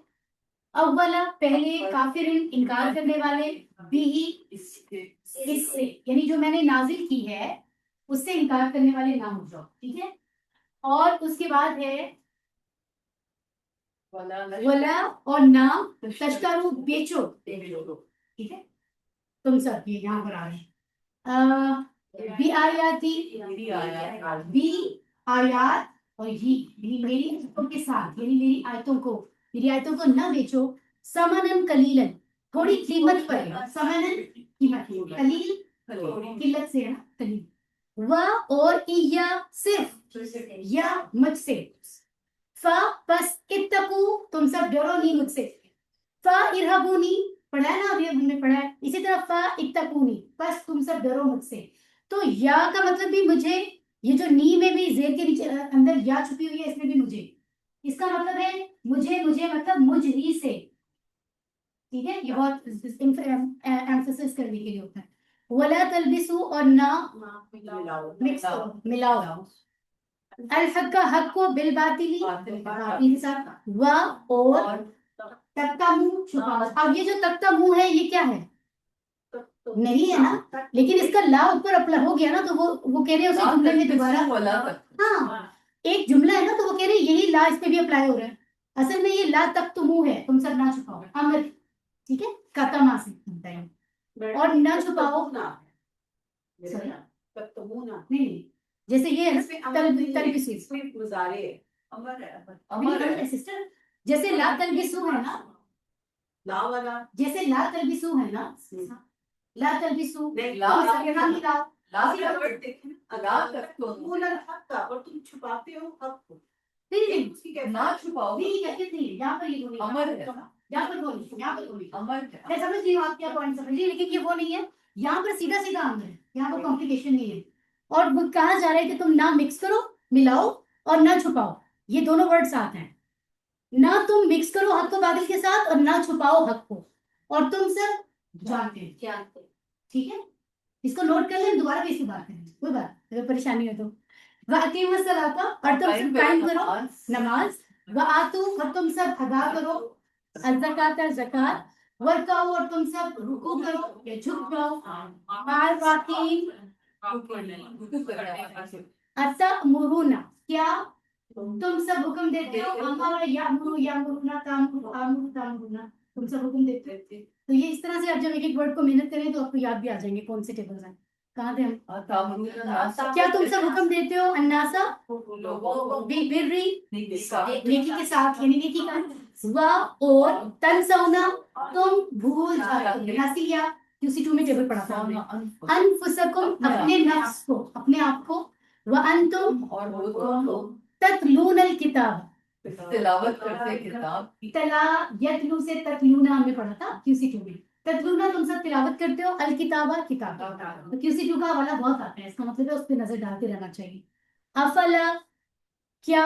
Speaker 1: اولا پہلے کافر انکار کرنے والے، بھی
Speaker 4: اس کے
Speaker 1: اس سے یعنی جو میں نے نازل کی ہے اس سے انکار کرنے والے نہ ہو جاؤ. ٹھیک ہے. اور اس کے بعد ہے ولا اور نہ تشترو بیچو. ٹھیک ہے. تم سب یہ یہاں پر آ رہے ہیں بی آیاتی بی آیات اور میری آیتوں کے ساتھ، یعنی میری آیتوں کو نہ بیچو. سمنن قلیلن تھوڑی قیمت پر. سمنن قیمت، قلیل قلت سے ہے نا قلیل. و اور ایا صرف یا مجھ سے. فا پس اتقو تم سب ڈرو نہیں مجھ سے. فا ارہبونی پڑھا ہے نا ابھی ہم نے پڑھا ہے. اسی طرح فا اتقونی پس تم سب ڈرو مجھ سے. تو یا کا مطلب بھی مجھے، یہ جو نی میں بھی زیر کے نیچے اندر یا چھپی ہوئی ہے اس میں بھی مجھے. اس کا مطلب ہے مجھے مطلب مجھ ہی سے. ٹھیک ہے. یہ بہت ایمفسس کرنے کے لیے ہوتا ہے. ولا تلبسو اور نہ مکس کرو، ملاؤ. الحق کا حق کو بالباطلی باطل کے ساتھ، و اور تکتمو چھپاؤ. اب یہ جو تکتمو ہے یہ کیا ہے؟ نہیں ہے نا، لیکن اس کا لا اوپر اپلا ہو گیا نا تو وہ کہہ رہے ہیں اسی جملے میں دوبارہ. ہاں ایک جملہ ہے نا تو وہ کہہ رہے ہیں یہی لا اس پہ بھی اپلائی ہو رہا ہے. اصل میں یہ لا تکتمو ہے، تم سب نہ چھپاؤ. امر ٹھیک ہے کتما سے بنتا ہے. اور نہ چھپاؤ نہیں، جیسے یہ سسٹر جیسے لا تلبسو ہے نا، جیسے لا تلبسو ہے نا، لا تلبسو
Speaker 3: تم چھپاتے ہو حق کو.
Speaker 4: نہ چھپاؤ.
Speaker 1: یہاں پر یہ
Speaker 4: امر ہے.
Speaker 1: یہاں پر بولی، یہاں پر بولی.
Speaker 4: امر
Speaker 1: میں سمجھ رہی ہوں آپ کیا پوائنٹ سمجھ رہی، لیکن یہ وہ نہیں ہے. یہاں پر سیدھا سیدھا امر ہے، یہاں پر کمپلیکیشن نہیں ہے. اور وہ کہا جا رہا ہے کہ تم نہ مکس کرو، ملاؤ اور نہ چھپاؤ. یہ دونوں ورڈ ساتھ ہیں. نہ تم مکس کرو حق کو باطل کے ساتھ اور نہ چھپاؤ حق کو، اور تم سب جانتے ہیں. ٹھیک ہے. اس کو نوٹ کر لیں، دوبارہ بھی اسی بات کریں، کوئی بات اگر پریشانی ہے تو. وَأَقِیمُوا الصَّلَاةَ اور تم سب قائم کرو نماز. وَآتُوا اور تم سب ادا کرو الزکاۃ زکات. وَارْكَعُوا اور تم سب رکوع کرو یا جھک جاؤ. مع الراکعین اتأمرون کیا تم سب حکم دیتے ہو. امر یامر یامرون تامر امر تامرون تم سب حکم دیتے ہو. تو یہ اس طرح سے آپ جب ایک ایک ورڈ کو محنت کریں تو آپ کو یاد بھی آ جائیں گے کون سے ٹیبلز ہیں. کہاں تھے ہم؟ کیا تم سب حکم دیتے ہو الناسا بالبر نیکی کے ساتھ، یعنی نیکی کا. و اور تنسونا تم بھول جاتے ہو. نسیہ QC2 میں ٹیبل پڑھا تھا ہم نے. انفسکم اپنے نفس کو، اپنے آپ کو. وانتم
Speaker 4: اور وہ تم لوگ
Speaker 1: تتلون الکتاب
Speaker 4: تلاوت کرتے کتاب کی.
Speaker 1: تلا یتلو سے تتلونا ہم نے پڑھا تھا QC2 میں. تتلونا تم سب تلاوت کرتے ہو الکتابہ کتاب. تو QC2 کا حوالہ بہت آتا ہے، اس کا مطلب ہے اس پہ نظر ڈالتے رہنا چاہیے. افلا کیا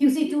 Speaker 1: QC2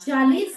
Speaker 1: 40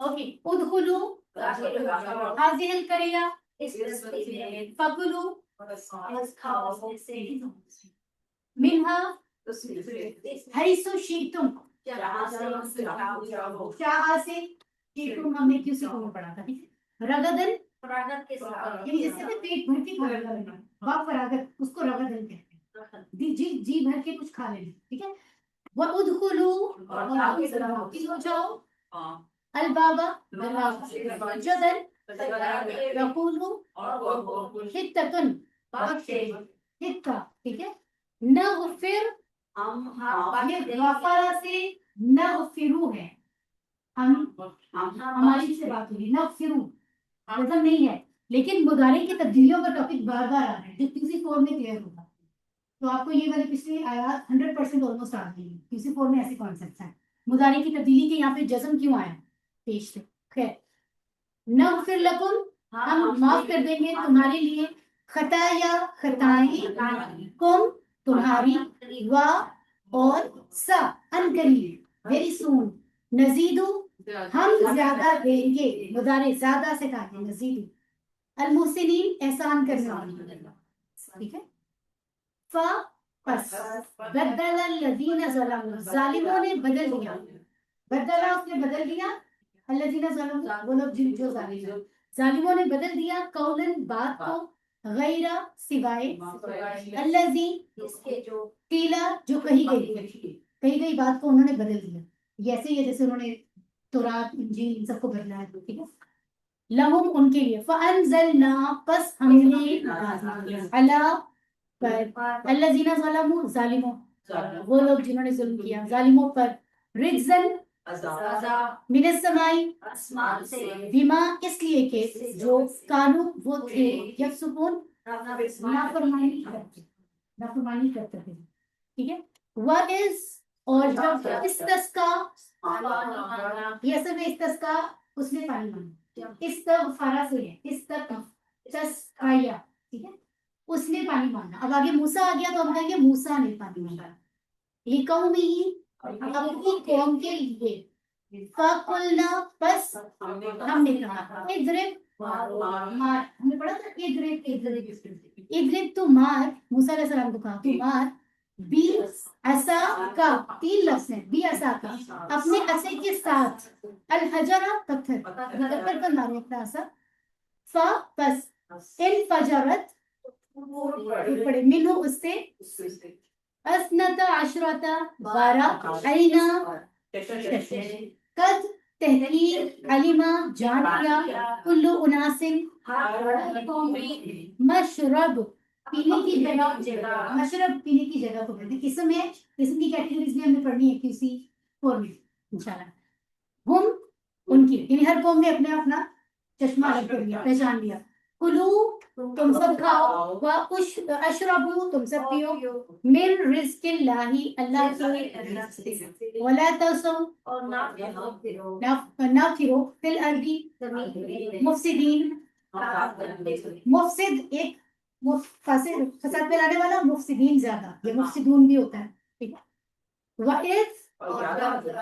Speaker 1: اوکے ادخلو حاضر القریہ فکلو منہا حیث شئتم شاہ سے شئتم ہم نے کیوں سیکھوں پڑھا تھا ٹھیک ہے رغدن یعنی جس سے پیٹ بھر کے کھانا لینا واق فراغت اس کو رغدن کہتے ہیں جی بھر کے کچھ کھا لینا ٹھیک ہے وَأُدْخُلُوا ہو جاؤ البابا جدن یقولوا حتتن حتہ ٹھیک ہے نغفر یہ غفرہ سے نغفرو ہے ہم ہماری سے بات ہوگی نغفرو وزن نہیں ہے لیکن مضارع کی تبدیلیوں کا ٹاپک بار بار آ رہا ہے جو کسی فورم میں کلیئر ہوگا تو آپ کو یہ والی پچھلی آیات 100% آلموسٹ آ گئی ہے کسی فورم میں ایسے کانسیپٹس ہیں مضارع کی تبدیلی کے یہاں پہ جزم کیوں آیا پیش سے خیر نغفر لکم ہم معاف کر دیں گے تمہارے لیے خطایا خطائیں کم تمہاری و اور سا ان قریب ویری سون نزیدو ہم زیادہ دیں گے مضارع زیادہ سے کہا ہے نزیدو المحسنین احسان کرنے والے ٹھیک ہے فا پس بدل الذین ظلموا ظالموں نے بدل دیا بدلا اس نے بدل دیا الذین ظلموا وہ لوگ جو ظالموں نے بدل دیا قولن بات کو غیر سوائے الذی قیلا جو کہی گئی بات کو انہوں نے بدل دیا ایسے ہی ہے جیسے انہوں نے تورات انجیل ان سب کو بدلا ہے ٹھیک ہے لہم ان کے لیے فانزلنا پس ہم نے علی پر الذین ظلموا ظالموں وہ لوگ جنہوں نے ظلم کیا ظالموں پر رجزن من السماء بما اس لیے کہ جو کانو وہ تھے یفسقون نافرمانی کرتے تھے ٹھیک ہے وَإِذْ اور جب استسقا یہ اصل میں استسقا اس نے پانی مانگا استغفارہ سے ہے استسقایا ٹھیک ہے اس نے پانی مانگا اب آگے موسیٰ آ گیا تو ہم کہیں گے موسیٰ نے پانی مانگا لِقَوْمِهِ اپنی قوم کے لیے فَقُلْنَا پس ہم نے کہا اضرب مار ہم نے پڑھا تھا اضرب تو مار موسیٰ علیہ السلام کو کہا تو مار بی عصا کا 3 لفظ ہیں بی عصا کا اپنے عصے کے ساتھ الحجرہ پتھر پر مارے اپنا عصا فا پس انفجرت پڑے منہو اس سے اسنتا عشرتا 12 عینا قد تحقیق علما جان کیا کلو اناسن مشرب پینے کی جگہ مشرب پینے کی جگہ کو کہتے ہیں اسم ہے اسم کی کیٹیگریز بھی ہمیں پڑھنی ہے کسی فورم میں انشاءاللہ ہم ان کی یعنی ہر قوم نے اپنا اپنا چشمہ الگ کر لیا پہچان لیا کلو تم سب کھاؤ اشربو تم سب پیو من رزق اللہ اللہ کے رزق سے ولا تسو اور نہ پھرو فی الارض مفسدین مفسد ایک فساد پھیلانے والا مفسدین زیادہ یہ مفسدون بھی ہوتا ہے ٹھیک ہے وَإِذْ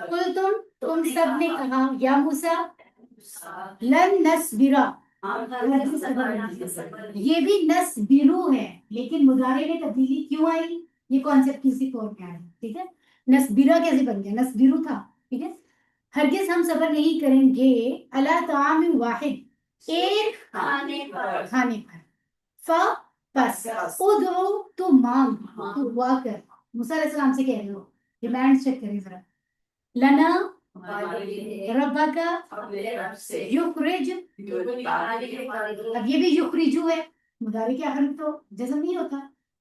Speaker 1: قُلْتُمْ تم سب نے کہا یا موسیٰ لن نصبرا یہ بھی نصبرو ہے لیکن مضارع میں تبدیلی کیوں آئی یہ کانسیپٹ کسی فورم میں آیا ٹھیک ہے نصبرا کیسے بن گیا نصبرو تھا ٹھیک ہے ہرگز ہم صبر نہیں کریں گے علی طعام واحد ایک کھانے پر پس ادعو تو مانگ تو دعا کر موسیٰ علیہ السلام سے کہہ رہے ہو ڈیمانڈ چیک کریں ذرا لنا ربک یخرج اب یہ بھی یخرجو ہے مضارع کے آخر میں تو جزم نہیں ہوتا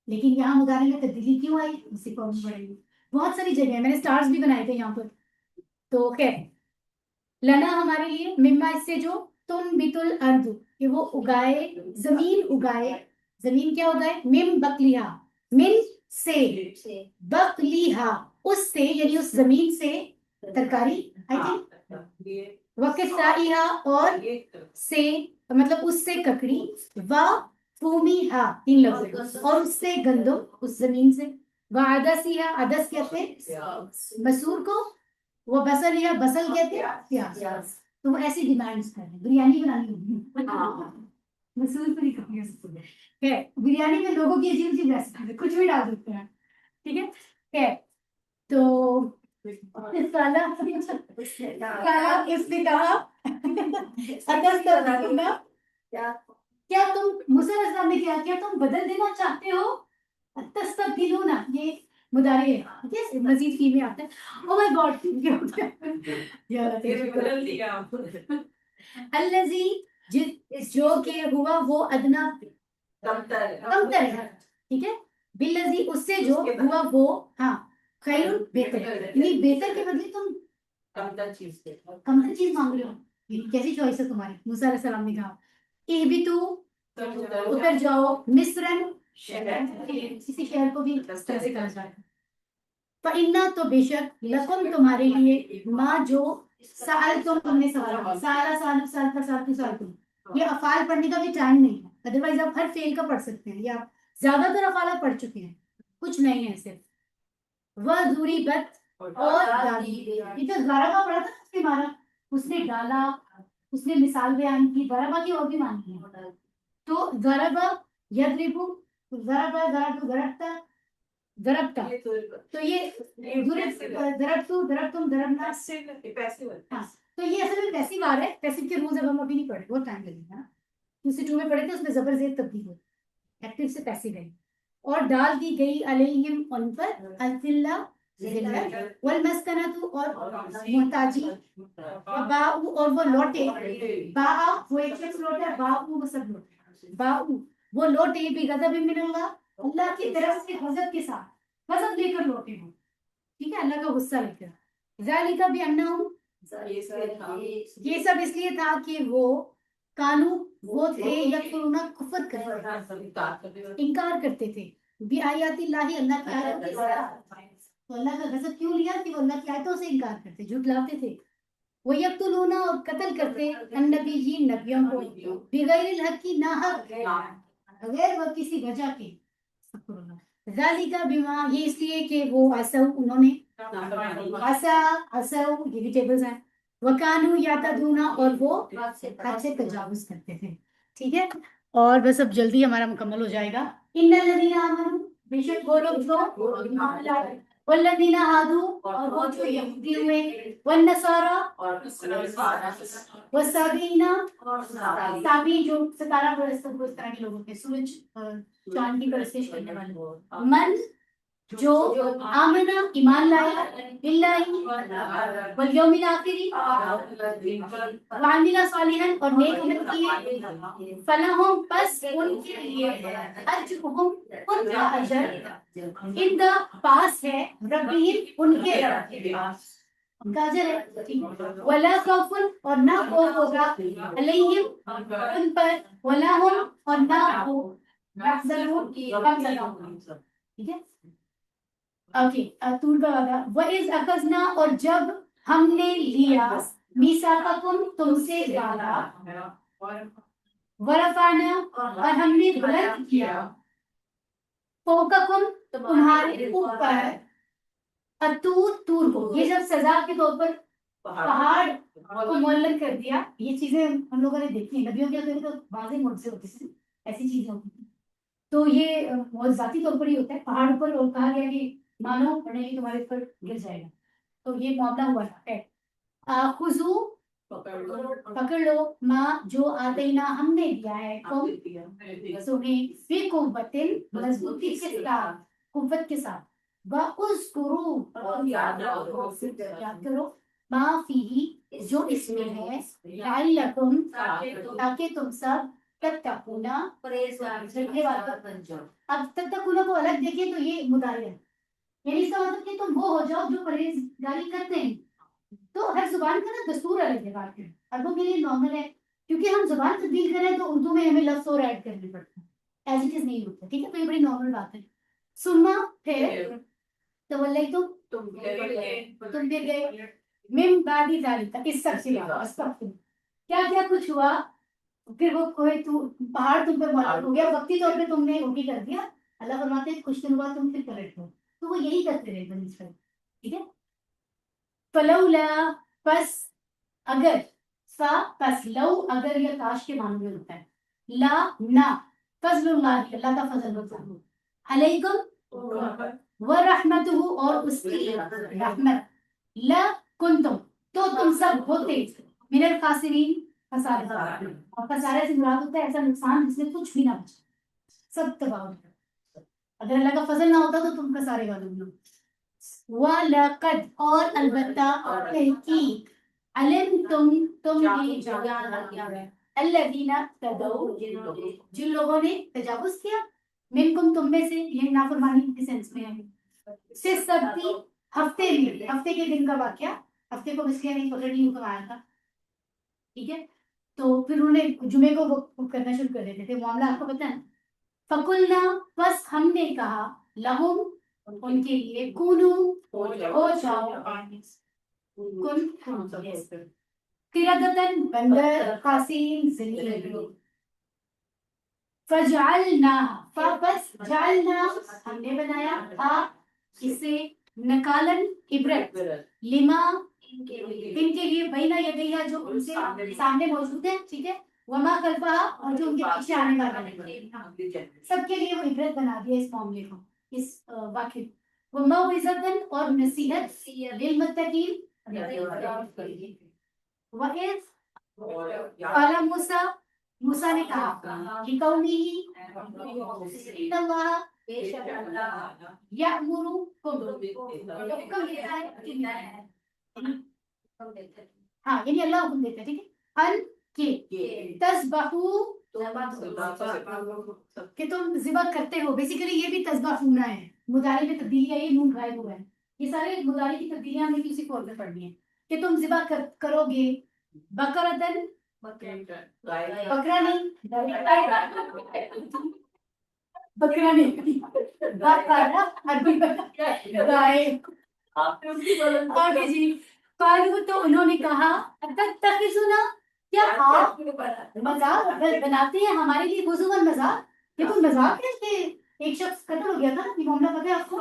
Speaker 1: لیکن یہاں مضارع میں تبدیلی کیوں آئی اسی کو ہم پڑھیں گے بہت ساری جگہ میں نے سٹارز بھی بنائے تھے یہاں پر تو خیر لنا ہمارے لیے مما اس سے جو تم بت الارض کہ وہ اگائے زمین کیا اگائے مم بقلیہا من سے بقلیہا اس سے یعنی اس زمین سے ترکاری وقصائہا اور سے مطلب اس سے ککڑی و فومیہا 3 لفظ اور اس سے گندم اس زمین سے وعدسیہا عدس کہتے ہیں مسور کو وہ بصلیہا بصل کہتے ہیں پیاز تو وہ ایسی ڈیمانڈس کر رہے ہیں بریانی بنانی ہوگی مسول پوری کپڑی ہے بریانی میں لوگوں کی عجیب عجیب ریسیپی کچھ بھی ڈال دیتے ہیں ٹھیک ہے تو کالا اس نے کہا کیا تم موسیٰ علیہ السلام نے کیا تم بدل دینا چاہتے ہو تستبدلون یہ مضارع ہے مزید فی میں آتا ہے او مائی گاڈ الذی جو کہ ہوا وہ ادنا کمتر ہے ٹھیک ہے بالذی اس سے جو ہوا وہ ہاں خیر بہتر یعنی بہتر کے بدلے تم کمتر چیز مانگ رہے ہو کیسی چوائس ہے تمہاری موسیٰ علیہ السلام نے کہا اے بھی تو اتر جاؤ مصرن کسی شہر کو بھی اس طرح سے کہا جائے فَإِنَّا تو بے شک لکم تمہارے لیے ماں جو سألتم تم نے سوال سألتم یہ افعال پڑھنے کا بھی ٹائم نہیں ہے ادروائز آپ ہر فعل کا پڑھ سکتے ہیں یا زیادہ تر افعال آپ پڑھ چکے ہیں کچھ نہیں ہے صرف وَضُرِبَتْ اور ڈالی یہ تو ضربہ پڑھا تھا اس کے معنی اس نے ڈالا اس نے مثال بیان کی ضربہ کی اور بھی معنی ہے تو ضربہ یضربو ضربتا تو یہ ضربتم ضربنا تو یہ اصل میں پیسیو آ رہا ہے پیسیو کے رولز اب ہم ابھی نہیں پڑھے بہت ٹائم لگے گا دوسری ٹو میں پڑھے تھے اس میں زبر زیر تبدیل ہوئی ایکٹیو سے پیسیو ہے اور ڈال دی گئی علیہم ان پر الذلہ ذلت والمسکنۃ اور محتاجی باؤ اور وہ لوٹے باء وہ ایک شخص لوٹا باؤ وہ سب لوٹے باؤ وہ لوٹے بغضب من اللہ اللہ کی طرف سے غضب کے ساتھ غضب لے کر لوٹے ہوں ٹھیک ہے اللہ کا غصہ لے کر ذالک بانہم یہ سب اس لیے تھا کہ وہ کانو وہ تھے یکفرون کفر کرتے انکار کرتے تھے بھی آیات اللہ اللہ کی آیاتوں کے ساتھ تو اللہ کا غضب کیوں لیا کہ وہ اللہ کی آیتوں سے انکار کرتے جھٹلاتے تھے وہ یقتلون اور قتل کرتے النبیین نبیوں کو بغیر الحق کی ناحق بغیر وہ کسی وجہ کے ذالک بما یہ اس لیے کہ وہ عصوا انہوں نے عصوا یہ بھی ٹیبلز ہیں وکانو یعتدون اور وہ حد سے تجاوز کرتے تھے ٹھیک ہے اور بس اب جلدی ہمارا مکمل ہو جائے گا ان الذین آمنوا بے شک وہ لوگ جو ایمان لائے والذین ہادوا اور وہ جو یہودی ہوئے والنصارى والصابئین صابی جو ستارہ پرست اس طرح کے لوگ ہوتے ہیں سورج چاند کی پرستش کرنے والے من جو آمنا ایمان لایا باللہ والیوم الآخر وعمل صالحا اور نیک عمل کیے فلہم پس ان کے لیے اجرہم ان کا اجر ان دا پاس ہے ربہم ان کے رب ان کا اجر ہے ولا خوف اور نہ خوف ہوگا علیہم ان پر ولا ہم اور نہ وہ یحزنون ٹھیک ہے اوکے طول کا وعدہ وَإِذْ أَخَذْنَا اور جب ہم نے لیا مِيثَاقَكُمْ تم سے وعدہ وَرَفَعْنَا اور ہم نے بلند کیا فَوْقَكُمْ تمہارے اوپر طور کو یہ جب سزا کے طور پر پہاڑ کو معلق کر دیا یہ چیزیں ہم لوگوں نے دیکھی ہیں نبیوں کے اندر تو واضح معجزے ہوتے ہیں ایسی چیزیں ہوتی ہیں تو یہ بہت ذاتی طور پر ہی ہوتا ہے پہاڑ پر اور کہا گیا کہ مانو پڑھنے کی تمہارے اوپر گر جائے گا تو یہ معاملہ ہوا ہے خذو پکڑ لو ماں جو آتینا ہم نے دیا ہے سنیں فی قوت مضبوطی کے ساتھ قوت کے ساتھ وَاذْكُرُوا اور یاد کرو ما فیہ جو اس میں ہے لعلکم تاکہ تم سب تتقون پرہیزگار بن جاؤ اب تتقون کو الگ دیکھیں تو یہ مضارع ہے یعنی اس کا مطلب کہ تم وہ ہو جاؤ جو پرہیزگاری کرتے ہیں تو ہر زبان کا نا دستور الگ ہے بات ہے عربوں کے لیے نارمل ہے کیونکہ ہم زبان تبدیل کریں تو اردو میں ہمیں لفظ اور ایڈ کرنے پڑتے ہیں ایز اٹ از نہیں ہوتا ٹھیک ہے تو یہ بڑی نارمل بات ہے سما پھر تم پھر گئے من بعد ذالک اس سب سے کیا کیا کچھ ہوا پھر وہ کوئی پہاڑ تم پہ معلق ہو گیا وقتی طور پہ تم نے اٹھی کر دیا اللہ فرماتے ہیں کچھ دن بعد تم پھر پلٹ ہو تو وہ یہی کرتے رہے بنی اسرائیل ٹھیک ہے فلولا پس اگر فا پس لو اگر یہ کاش کے معنی میں ہوتا ہے لا نہ فضل اللہ اللہ کا فضل ہوتا ہے علیکم ورحمتہ اور اس کی رحمت لا کنتم تو تم سب ہوتے من الخاسرین خسارے اور خسارے سے مراد ہوتا ہے ایسا نقصان جس میں کچھ بھی نہ بچے سب تباہ ہو جائے اگر اللہ کا فضل نہ ہوتا تو تم خسارے والے ہو وَلَقَدْ اور البتہ تحقیق علمتم تم نے جانا الذین تدعو جن لوگوں نے تجاوز کیا منکم تم میں سے یہ نافرمانی کے سینس میں ہے سے سبتی ہفتے میں ہفتے کے دن کا واقعہ ہفتے کو اس لیے نہیں پکڑ نہیں آیا تھا ٹھیک ہے تو پھر انہوں نے جمعے کو وہ کرنا شروع کر دیتے تھے معاملہ آپ کو پتہ ہے فقلنا بس ہم نے کہا لہم ان کے لیے کونو ہو جاؤ کن قردتن بندر خاسین ذلیل فجعلنا فبس جعلنا ہم نے بنایا اسے نکالن عبرت لما ان کے لیے بینہ یدیہ جو ان سے سامنے موجود ہے ٹھیک ہے وما خلفہ اور جو ان کے پیچھے آنے والا ہے سب کے لیے وہ عبرت بنا دیا اس معاملے کو اس واقعے وہ موعظۃ اور نصیحت للمتقین وَإِذْ قَالَ موسیٰ موسیٰ نے کہا کہ قومی ان اللہ یأمرکم حکم دیتا ہے ہاں یعنی اللہ حکم دیتا ہے ٹھیک ہے ان کہ تذبحوا کہ تم ذبح کرتے ہو بیسیکلی یہ بھی تذبح ہونا ہے مضارع میں تبدیلی ہے یہ نون غائب ہوا ہے یہ سارے مضارع کی تبدیلیاں ہمیں کسی فور میں پڑھنی ہے کہ تم ذبح کرو گے بقرۃ بکرا نہیں بکرا نہیں بقرہ عربی گائے آگے جی قالوا تو انہوں نے کہا تتخذنا کیا آپ مذاق بناتے ہیں ہمارے لیے خصوصاً مذاق یہ کوئی مذاق ہے کہ ایک شخص قتل ہو گیا تھا یہ معاملہ پتہ ہے آپ کو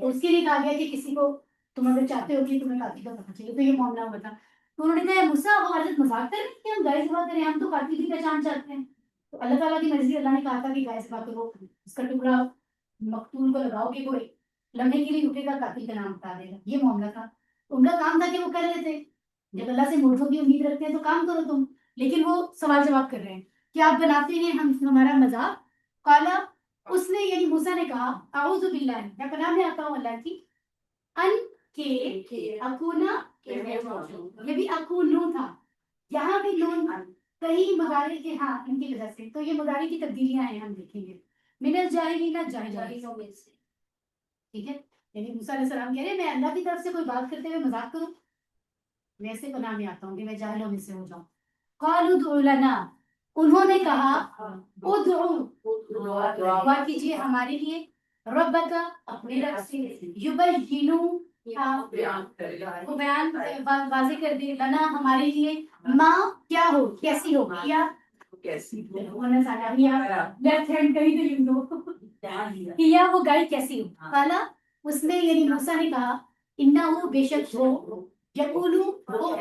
Speaker 1: اس کے لیے کہا گیا کہ کسی کو تم اگر چاہتے ہو کہ تمہیں قاتل کا پتہ چلے تو یہ معاملہ ہوا تھا تو انہوں نے کہا موسیٰ وہ حضرت مذاق کر رہے ہیں کہ ہم گائے ذبح کریں ہم تو قاتل کی پہچان چاہتے ہیں تو اللہ تعالیٰ کی مرضی اللہ نے کہا تھا کہ گائے ذبح کرو اس کا ٹکڑا مقتول کو لگاؤ کہ کوئی لمحے کے لیے رکے گا قاتل کا نام بتا دے گا یہ معاملہ تھا ان کا کام تھا کہ وہ کر لیتے جب اللہ سے موجوں کی امید رکھتے ہیں تو کام کرو تم لیکن وہ سوال جواب کر رہے ہیں کہ آپ بناتے ہیں ہم ہمارا مذاق قالا اس نے یعنی موسیٰ نے کہا اعوذ باللہ میں پناہ میں آتا ہوں اللہ کی ان کے اکونا یہ بھی اکونو تھا یہاں بھی نون کئی مضارع کے ہاں ان کی وجہ سے تو یہ مضارع کی تبدیلیاں ہیں ہم دیکھیں گے من الجاہلین جاہلوں میں سے ٹھیک ہے یعنی موسیٰ علیہ السلام کہہ رہے ہیں میں اللہ کی طرف سے کوئی بات کرتے ہوئے مذاق کروں میں ایسے پناہ میں آتا ہوں کہ میں جاہلوں میں سے ہو جاؤں قالوا ادع لنا انہوں نے کہا ادعو دعا کیجیے ہمارے لیے ربک اپنے رب سے یبینو وہ بیان واضح کر دے لنا ہمارے لیے ماں کیا ہو کیسی ہو کیا
Speaker 4: کیسی
Speaker 1: ہونا چاہتا ہے لیفٹ ہینڈ کہیں تو یوں دو کیا وہ گائے کیسی ہو قالا اس نے یعنی موسیٰ نے کہا انہو بے شک وہ یقولو وہ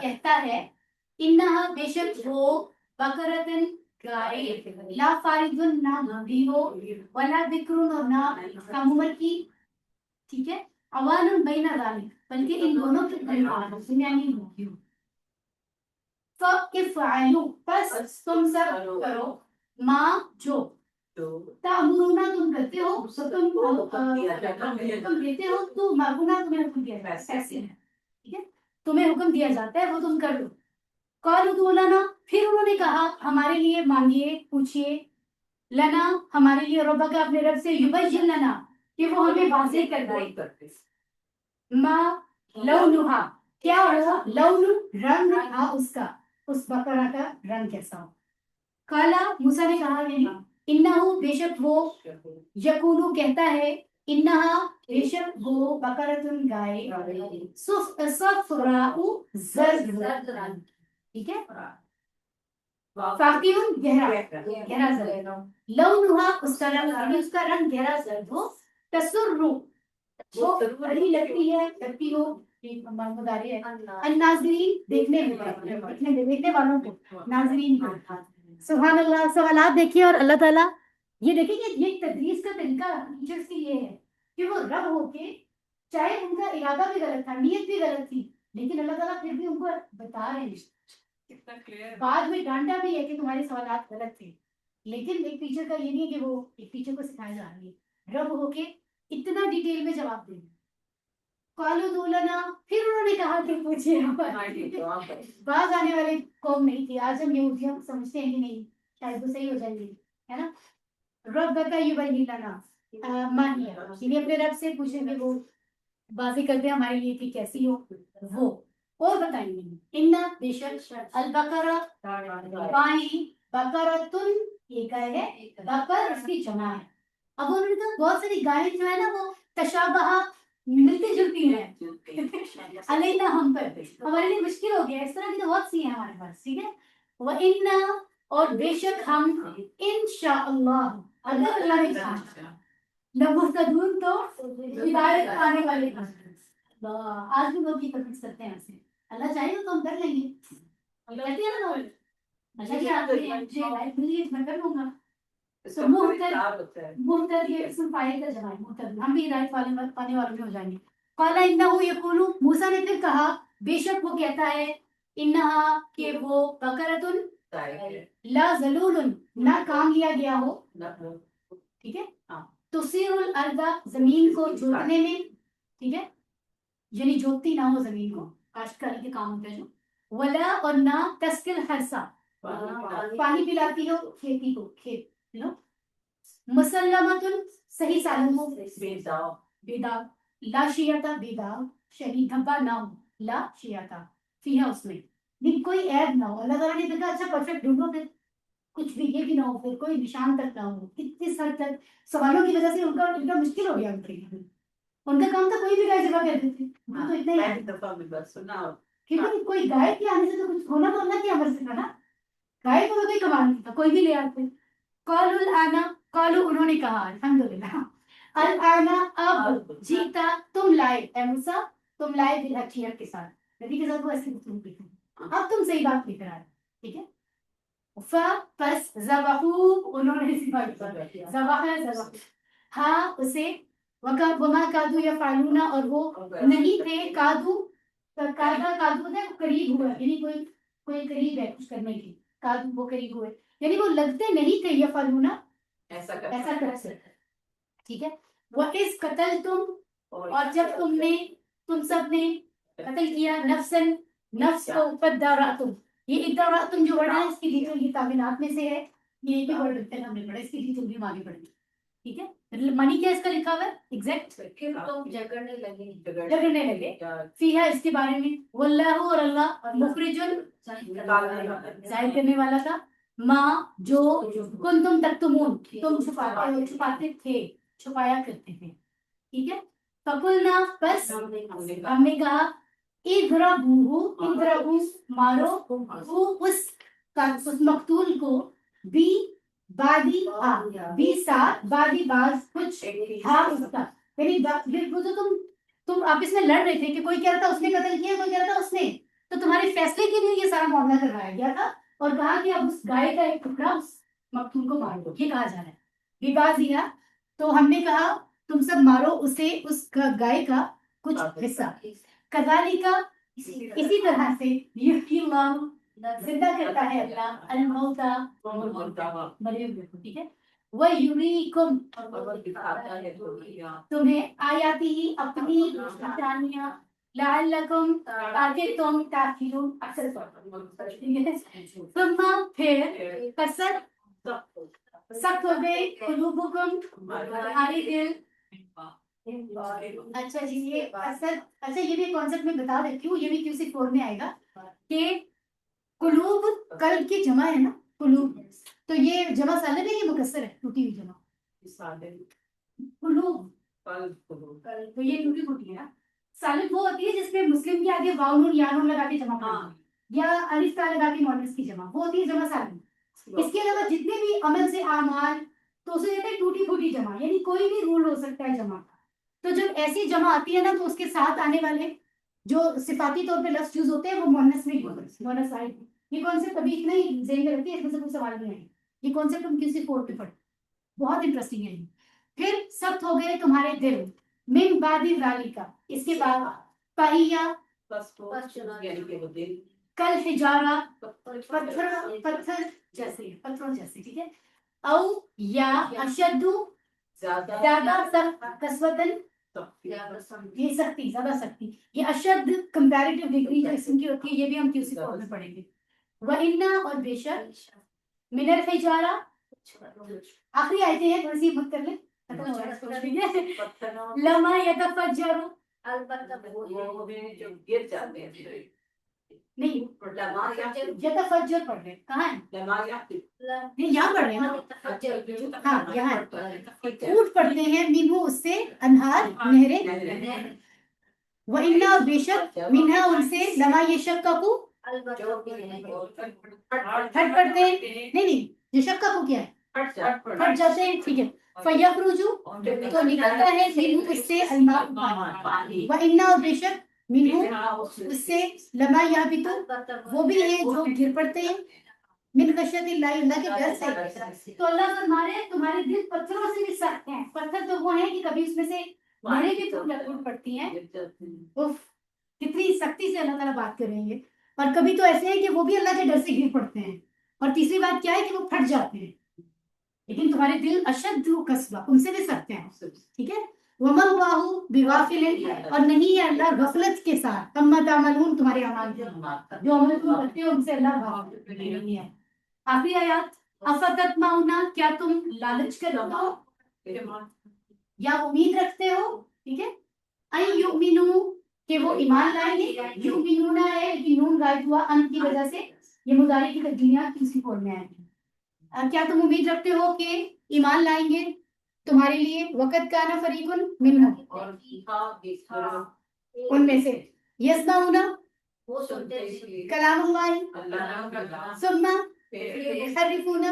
Speaker 1: کہتا ہے انہا بے شک وہ بقرتن گائے لا فارضن نہ بوڑھی ہو ولا بکرن اور نہ کم عمر کی ٹھیک ہے اوان بین ذالک بلکہ ان دونوں کے درمیان یعنی ہوتی ہو فافعلوا پس تم سب کرو ماں جو تأمرون تم کرتے ہو تم دیتے ہو تو مرغونا تمہیں حکم دیا جاتا ہے ٹھیک ہے تمہیں حکم دیا جاتا ہے وہ تم کر لو قالوا ادع لنا پھر انہوں نے کہا ہمارے لیے مانگیے پوچھئے لنا ہمارے لیے ربک اپنے رب سے یبین لنا کہ وہ ہمیں واضح کر دے ما لونہا کیا ہو لون رنگ تھا اس کا اس بقرہ کا رنگ کیسا ہو قالا موسیٰ نے کہا یعنی انہو بے شک وہ یقولو کہتا ہے انہا بے شک وہ بقرتن گائے صفراء زرد رنگ ٹھیک ہے فاقیون گہرا زرد لونہا اس کا رنگ یعنی اس کا رنگ گہرا زرد ہو تسر وہ بڑی لگتی ہے کرتی ہو ایک مداری ہے الناظرین دیکھنے والوں کو ناظرین کو. سبحان اللہ. سوالات دیکھیے اور اللہ تعالیٰ یہ دیکھیں کہ یہ تدریس کا طریقہ ٹیچرس کی یہ ہے کہ وہ رب ہو کے چاہے ان کا ارادہ بھی غلط تھا نیت بھی غلط تھی لیکن اللہ تعالیٰ پھر بھی ان کو بتا رہے ہیں.
Speaker 2: کتنا کلیئر.
Speaker 1: بعد میں ڈانٹا بھی ہے کہ تمہارے سوالات غلط تھے لیکن ایک ٹیچر کا یہ نہیں ہے کہ وہ ایک ٹیچر کو سکھایا جا رہی ہے رب ہو کے اتنا ڈیٹیل میں جواب دیں. قالوا ادع لنا پھر انہوں نے کہا کہ پوچھے. بعض آنے والے قوم نہیں تھی. آج ہم یہودیوں سمجھتے ہیں کہ نہیں شاید وہ صحیح ہو جائیں گے ہے نا. ربک یبین لنا ما ہی یعنی اپنے رب سے پوچھیں گے وہ واضح کرتے ہیں ہمارے لیے کہ کیسی ہو وہ اور بتائیں گے. ان بے شک البقرہ گائیں بقرۃن یہ گائے ہے بقر اس کی جمع ہے. اب انہوں نے کہا بہت ساری گائیں جو ہے نا وہ تشابہ ملتی جلتی ہیں علینا ہم پر ہمارے لیے مشکل ہو گیا. اس طرح کی تو بہت سی ہیں ہمارے پاس. ٹھیک ہے. وَإِنَّا اور بے شک ہم انشاءاللہ اگر اللہ نے چاہا لمہتدون تو ہدایت پانے والے ہیں. آج بھی لوگ یہ کوشش کرتے ہیں ایسے اللہ چاہے تو ہم کر لیں گے. کہتے ہیں نا لوگ اچھا جی آپ مجھے ہدایت ملی ہے میں کر لوں گا. تو محتد یہ اسم فاعل کا جمع ہے محتد. ہم بھی ہدایت پانے والوں میں ہو جائیں گے. قال انه یقول موسیٰ نے پھر کہا بے شک وہ کہتا ہے انہا کہ وہ بقرۃ لا ذلول نہ کام لیا گیا ہو. ٹھیک ہے. تثیر الارض زمین کو جوتنے میں. ٹھیک ہے یعنی جوتتی نہ ہو زمین کو کاشتکاری کے کام ہوتے ہیں جو. ولا اور نہ تسقی الحرث پانی پلاتی ہو کھیتی کو کھیت نو. مسلمۃ صحیح سالم ہو بیداغ لا شیعتا بیداغ شہید دھبا نہ ہو لا شیعتا فیہا اس میں نہیں کوئی عیب نہ ہو. اللہ تعالیٰ نے دیکھا اچھا پرفیکٹ ڈھونڈو پھر کچھ بھی یہ بھی نہ ہو پھر کوئی نشان تک نہ ہو. کس حد تک سوالوں کی وجہ سے ان کا مشکل ہو گیا ان کا کام تھا کوئی بھی گائے ذبح کرتے تھے. تو اتنا ہی کیونکہ کوئی گائے کے آنے سے تو کچھ ہونا تو اللہ کی امر سے تھا نا. گائے کو تو کوئی کمال نہیں تھا کوئی بھی لے آتے. قالوا الآن قالوا انہوں نے کہا الحمدللہ الآن اب جیتا تم لائے اے موسیٰ تم لائے بالحق کے ساتھ نبی کے ساتھ وہ ایسی گفتگو کی تھی. اب تم صحیح بات لے کر آئے. ٹھیک ہے. پس ذبحوا انہوں نے ذبح ہاں اسے وما کادو یفعلون اور وہ نہیں تھے کادو کادو ہے قریب ہوا یعنی کوئی قریب ہے کچھ کرنے کی. کادو وہ قریب ہوئے یعنی وہ لگتے نہیں تھے یفعلون ایسا کر سکتے. ٹھیک ہے. وَإِذْ قَتَلْتُمْ اور جب تم سب نے قتل کیا نفسن نفس کو فَدَّارَأْتُمْ یہ اداراتم جو ورڈ ہے اس کی ڈیٹیل یہ تعمیرات میں سے ہے. یہ بھی ورڈ لکھتے ہیں ہم نے پڑھا اس کی ڈیٹیل بھی آگے پڑھیں گے. ٹھیک ہے. منی کیا اس کا لکھا ہوا ہے ایگزیکٹ جھگڑنے لگے فیہا اس کے بارے میں. واللہ اور اللہ مخرجن ظاہر کرنے والا تھا ماں جو کنتم تکتمون تم چھپاتے تھے چھپایا کرتے تھے. ٹھیک ہے. فقلنا بس ہم نے کہا اضربوہ مارو وہ اس مقتول کو بی بادی بی ساتھ بادی باز کچھ ہاں اس کا یعنی وہ تو تم آپس میں لڑ رہے تھے کہ کوئی کہہ رہا تھا اس نے قتل کیا کوئی کہہ رہا تھا اس نے. تو تمہارے فیصلے کے لیے یہ سارا معاملہ کروایا گیا تھا اور کہا کہ اب اس گائے کا ایک ٹکڑا اس مقتول کو مار دو یہ کہا جا رہا ہے. بی بازیا تو ہم نے کہا تم سب مارو اسے اس گائے کا کچھ حصہ. کذالک اسی طرح سے یحیی اللہ زندہ کرتا ہے اللہ الموتى مرے ہوئے کو. ٹھیک ہے. وَيُرِيكُمْ تمہیں آیاتی ہی اپنی نشانیاں لعلکم تاکہ تم تعقلون اکثر ثم پھر قصد سخت ہو گئے قلوبکم تمہاری دل. اچھا جی یہ اچھا یہ بھی کانسیپٹ میں بتا دیتی ہوں یہ بھی کیوں فور میں آئے گا کہ قلوب قلب کی جمع ہے نا قلوب تو یہ جمع سالب ہے یہ مکسر ہے ٹوٹی ہوئی جمع قلوب تو یہ ٹوٹی پھوٹی ہے نا. سالب وہ ہوتی ہے جس میں مسلم کے آگے واو نون یا نون لگا کے جمع کرنا یا الف تا لگا کے مؤنث کی جمع وہ ہوتی ہے جمع سالب. اس کے علاوہ جتنے بھی عمل سے اعمال تو اسے کہتے ہیں ٹوٹی پھوٹی جمع یعنی کوئی بھی رول ہو سکتا ہے جمع کا. تو جب ایسی جمع آتی ہے نا تو اس کے ساتھ آنے والے جو صفاتی طور پہ لفظ یوز ہوتے ہیں وہ مؤنث میں مؤنث صاحب. یہ کانسیپٹ ابھی اتنا ہی ذہن میں رکھتے ہیں, اس میں سے کوئی سوال نہیں ہے. یہ کانسیپٹ ہم کسی فورتھ میں پڑھیں, بہت انٹرسٹنگ ہے. پھر سخت ہو گئے تمہارے دل من بعد ذالک, اس کے بعد فہیا کل حجارہ, پتھر جیسے, پتھروں جیسے, ٹھیک ہے. او یا اشد, زیادہ سخت, قسوتاً, یہ سختی, زیادہ سختی. یہ اشد کمپیریٹیو ڈگری جو اسم کی ہوتی ہے, یہ بھی ہم کسی فورم میں پڑھیں گے. وَإِنَّا, اور بے شک, من الحجارہ, آخری آیتیں ہیں, تھوڑی سی مت کر لیں, ختم ہو رہا ہے. لما یتفجر, نہیں یتفجر پڑھ رہے ہیں, کہاں ہے؟ نہیں یہاں پڑھ رہے ہیں نا, ہاں یہاں پھوٹ پڑتے ہیں منہ, اس سے, انہار, نہریں. وَإِنَّا, اور بے شک, منہا, ان سے, لما یشققو, پھٹ پڑتے ہیں, نہیں یشققو کیا ہے, پھٹ جاتے ہیں, ٹھیک ہے. فَيَخْرُجُ, تو نکلتا ہے منہ, اس سے, الماء, پانی. وَإِنَّا, اور بے شک, منہ, اس سے, لما یہبطو, وہ بھی ہیں جو گر پڑتے ہیں, من خشیت اللہ, اللہ کے ڈر سے. تو اللہ فرما رہے ہیں تمہارے دل پتھروں سے بھی سخت ہیں. پتھر تو وہ ہیں کہ کبھی اس میں سے نہریں بھی ٹوٹ پڑتی ہیں. اف, کتنی سختی سے اللہ تعالیٰ بات کر رہے ہیں. اور کبھی تو ایسے ہیں کہ وہ بھی اللہ کے ڈر سے گر پڑتے ہیں. اور تیسری بات کیا ہے کہ وہ پھٹ جاتے ہیں. لیکن تمہارے دل اشد قسوہ, ان سے بھی سخت ہیں, ٹھیک ہے. وَمَا اللَّهُ بِغَافِلٍ, اور نہیں ہے اللہ غفلت کے ساتھ, عَمَّا تَعْمَلُونَ, تمہارے اعمال کے, جو عمل تم کرتے ہو ان سے اللہ غافل نہیں ہے. آخری آیات, اَفَتَطْمَعُونَ, کیا تم لالچ کرتے ہو یا امید رکھتے ہو, ٹھیک ہے. اَن یُؤْمِنُوا, کہ وہ ایمان لائیں گے. یؤمنون ہے کہ نون غائب ہوا ان کی وجہ سے, یہ مضارع کی ترجمات کسی فارم میں آئے ہیں. کیا تم امید رکھتے ہو کہ ایمان لائیں گے تمہارے لیے؟ وقت کانا فریقن منہم, ان میں سے, یسمعون, کلام اللہ, ثم یحرفون,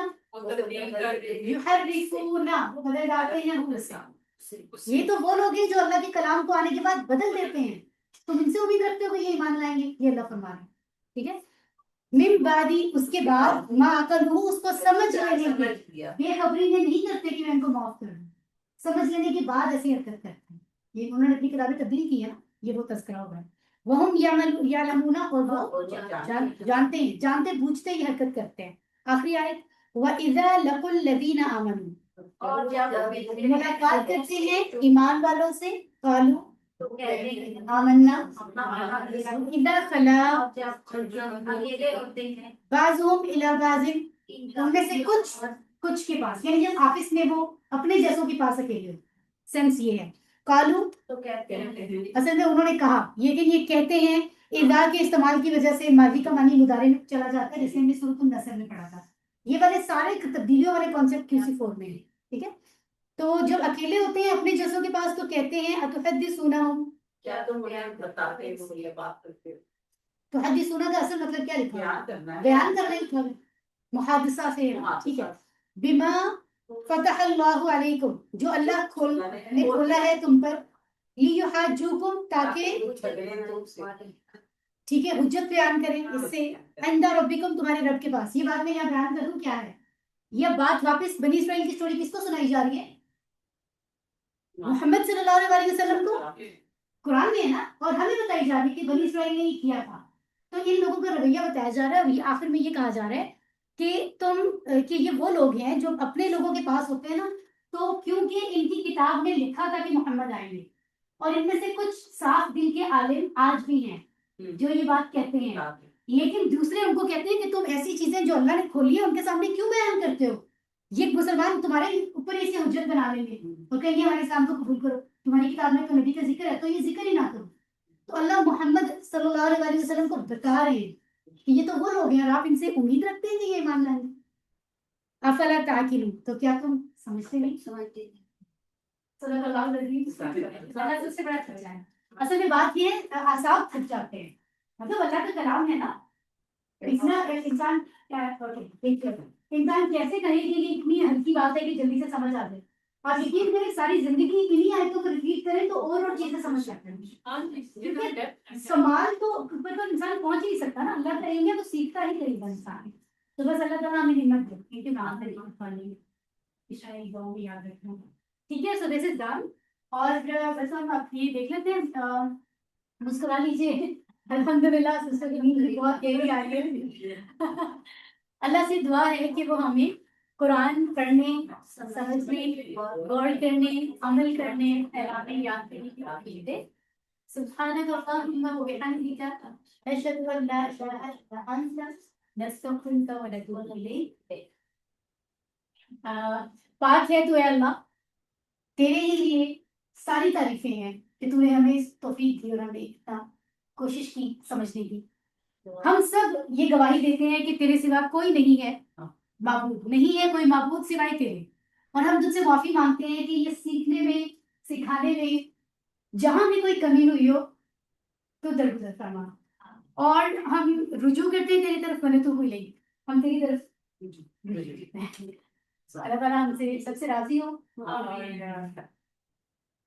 Speaker 1: یحرفون, وہ بدل جاتے ہیں حروف سے. یہ تو وہ لوگ ہیں جو اللہ کے کلام کو آنے کے بعد بدل دیتے ہیں. تم ان سے امید رکھتے ہو کہ یہ ایمان لائیں گے؟ یہ اللہ فرما رہے ہیں, ٹھیک ہے. من بعدی, اس کے بعد, ما عقلہ, اس کو سمجھ لینے کے, بے خبری میں نہیں کرتے کہ میں ان کو معاف کر دوں, سمجھ لینے کے بعد ایسی حرکت کرتے ہیں. یہ انہوں نے اپنی کتابیں تبدیل کی ہے نا, یہ وہ تذکرہ ہوگا. وہم یعلمون, اور وہ جانتے ہیں, جانتے بوجھتے یہ حرکت کرتے ہیں. آخری آیت, وَإِذَا لَقُوا الَّذِينَ آمَنُوا, اور جب ملاقات کرتے ہیں ایمان والوں سے, قالوا, آمنا, اذا خلا بعضهم الى بعض, ان میں سے کچھ کے پاس, یعنی جب آپس میں وہ اپنے جیسوں کے پاس اکیلے ہو. سینس یہ ہے, قالو, اصل میں انہوں نے کہا, لیکن یہ کہتے ہیں اذا کے استعمال کی وجہ سے ماضی کا معنی مضارع میں چلا جاتا ہے, جیسے ہم نے سورۃ النصر میں پڑھا تھا. یہ والے سارے تبدیلیوں والے کانسیپٹ کسی فورم میں ہیں, ٹھیک ہے. تو جب اکیلے ہوتے ہیں اپنے جیسوں کے پاس تو کہتے ہیں اتحدثونہم,
Speaker 2: کیا تم بیان بتاتے ہو یہ بات کرتے ہو.
Speaker 1: تو حدیثونا کا اصل مطلب کیا لکھا ہے؟ بیان کرنا لکھا ہے, محادثہ سے, ٹھیک ہے. بما فتح اللہ علیکم, جو اللہ نے کھولا ہے تم پر, لیحاجوکم, تاکہ, ٹھیک ہے, حجت بیان کریں اس سے, عند ربکم, تمہارے رب کے پاس. یہ بات میں یہاں بیان کروں کیا ہے, یہ بات واپس بنی اسرائیل کی سٹوری کس کو سنائی جا رہی ہے؟ محمد صلی اللہ علیہ وسلم کو. قرآن میں ہے نا, اور ہمیں بتائی جا رہی ہے کہ بنی اسرائیل نے یہ کیا تھا. تو ان لوگوں کا رویہ بتایا جا رہا ہے, اور یہ آخر میں یہ کہا جا رہا ہے کہ یہ وہ لوگ ہیں جو اپنے لوگوں کے پاس ہوتے ہیں نا, تو کیونکہ ان کی کتاب میں لکھا تھا کہ محمد آئیں گے, اور ان میں سے کچھ صاف دل کے عالم آج بھی ہیں جو یہ بات کہتے ہیں, لیکن دوسرے ان کو کہتے ہیں کہ تم ایسی چیزیں جو اللہ نے کھولی ہے ان کے سامنے کیوں بیان کرتے ہو. یہ مسلمان تمہارے اوپر اسے حجت بنا لیں گے اور کہیں گے ہمارے اسلام کو قبول کرو, تمہاری کتاب میں تو نبی کا ذکر ہے تو یہ ذکر ہی نہ کرو. تو اللہ محمد صلی اللہ علیہ وسلم کو بتا رہے ہیں کہ یہ تو وہ لوگ ہیں, اور آپ ان سے امید رکھتے ہیں کہ یہ ایمان لائیں گے. افلا تعقلون, تو کیا تم سمجھتے نہیں؟ صدق اللہ العظیم. اللہ سب سے بڑا سچا ہے. اصل میں بات یہ ہے, اعصاب تھک جاتے ہیں, مطلب اللہ کا کلام ہے نا, انسان کیسے کہے کہ اتنی ہلکی بات ہے کہ جلدی سے سمجھ آ جائے, اور یقین کریں ساری زندگی انہی آیتوں کو ریپیٹ کریں تو اور چیزیں سمجھ جاتے ہیں.
Speaker 2: ہاں جی یہ تو depth-
Speaker 1: سمال تو اوپر تو انسان پہنچ ہی نہیں سکتا نا, اللہ کریں گے تو سیکھتا ہی کرے گا انسان. تو بس اللہ تعالیٰ ہمیں ہمت دے کیونکہ نام ہے عشائی گاؤں بھی یاد رکھنا. ٹھیک ہے, سو دس از ڈن. اور بس ہم آپ یہ دیکھ لیتے ہیں, مسکرا لیجیے. الحمدللہ سسٹر کی نیند بھی بہت گہری آ رہی ہے. اللہ سے دعا ہے کہ وہ ہمیں قرآن پڑھنے, سمجھنے, غور کرنے, عمل کرنے, پھیلانے, یاد کرنے کی توفیق دے. سبحانك اللهم وبحمدك نشهد ان لا اله الا انت نستغفرك ونتوب اليك. پاک ہے تو اے اللہ, تیرے ہی لیے ساری تعریفیں ہیں کہ تو نے ہمیں توفیق دی اور ہمیں اتنا کوشش کی سمجھنے کی. ہم سب یہ گواہی دیتے ہیں کہ تیرے سوا کوئی نہیں ہے معبود, نہیں ہے کوئی معبود سوائے تیرے. اور ہم تجھ سے معافی مانگتے ہیں کہ یہ سیکھنے میں, سکھانے میں جہاں بھی کوئی کمی ہوئی ہو تو درگزر فرما. اور ہم رجوع کرتے ہیں تیری طرف, بنے تو ہوئی نہیں, ہم تیری طرف رجوع کرتے ہیں. اللہ تعالیٰ ہم سے سب سے راضی ہو,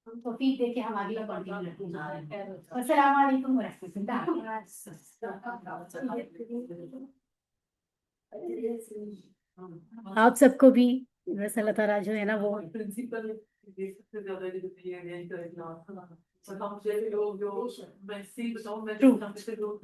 Speaker 1: توفیق دے کے ہم آگے بڑھیں. السلام علیکم ورحمۃ اللہ. آپ سب کو بھی بس اللہ تعالیٰ جو ہے نا وہ
Speaker 2: پرنسپل سب سے زیادہ یہی کرنا اور ہم جیسے لوگ جو میں سی بتاؤں میں
Speaker 1: True.
Speaker 2: لوگ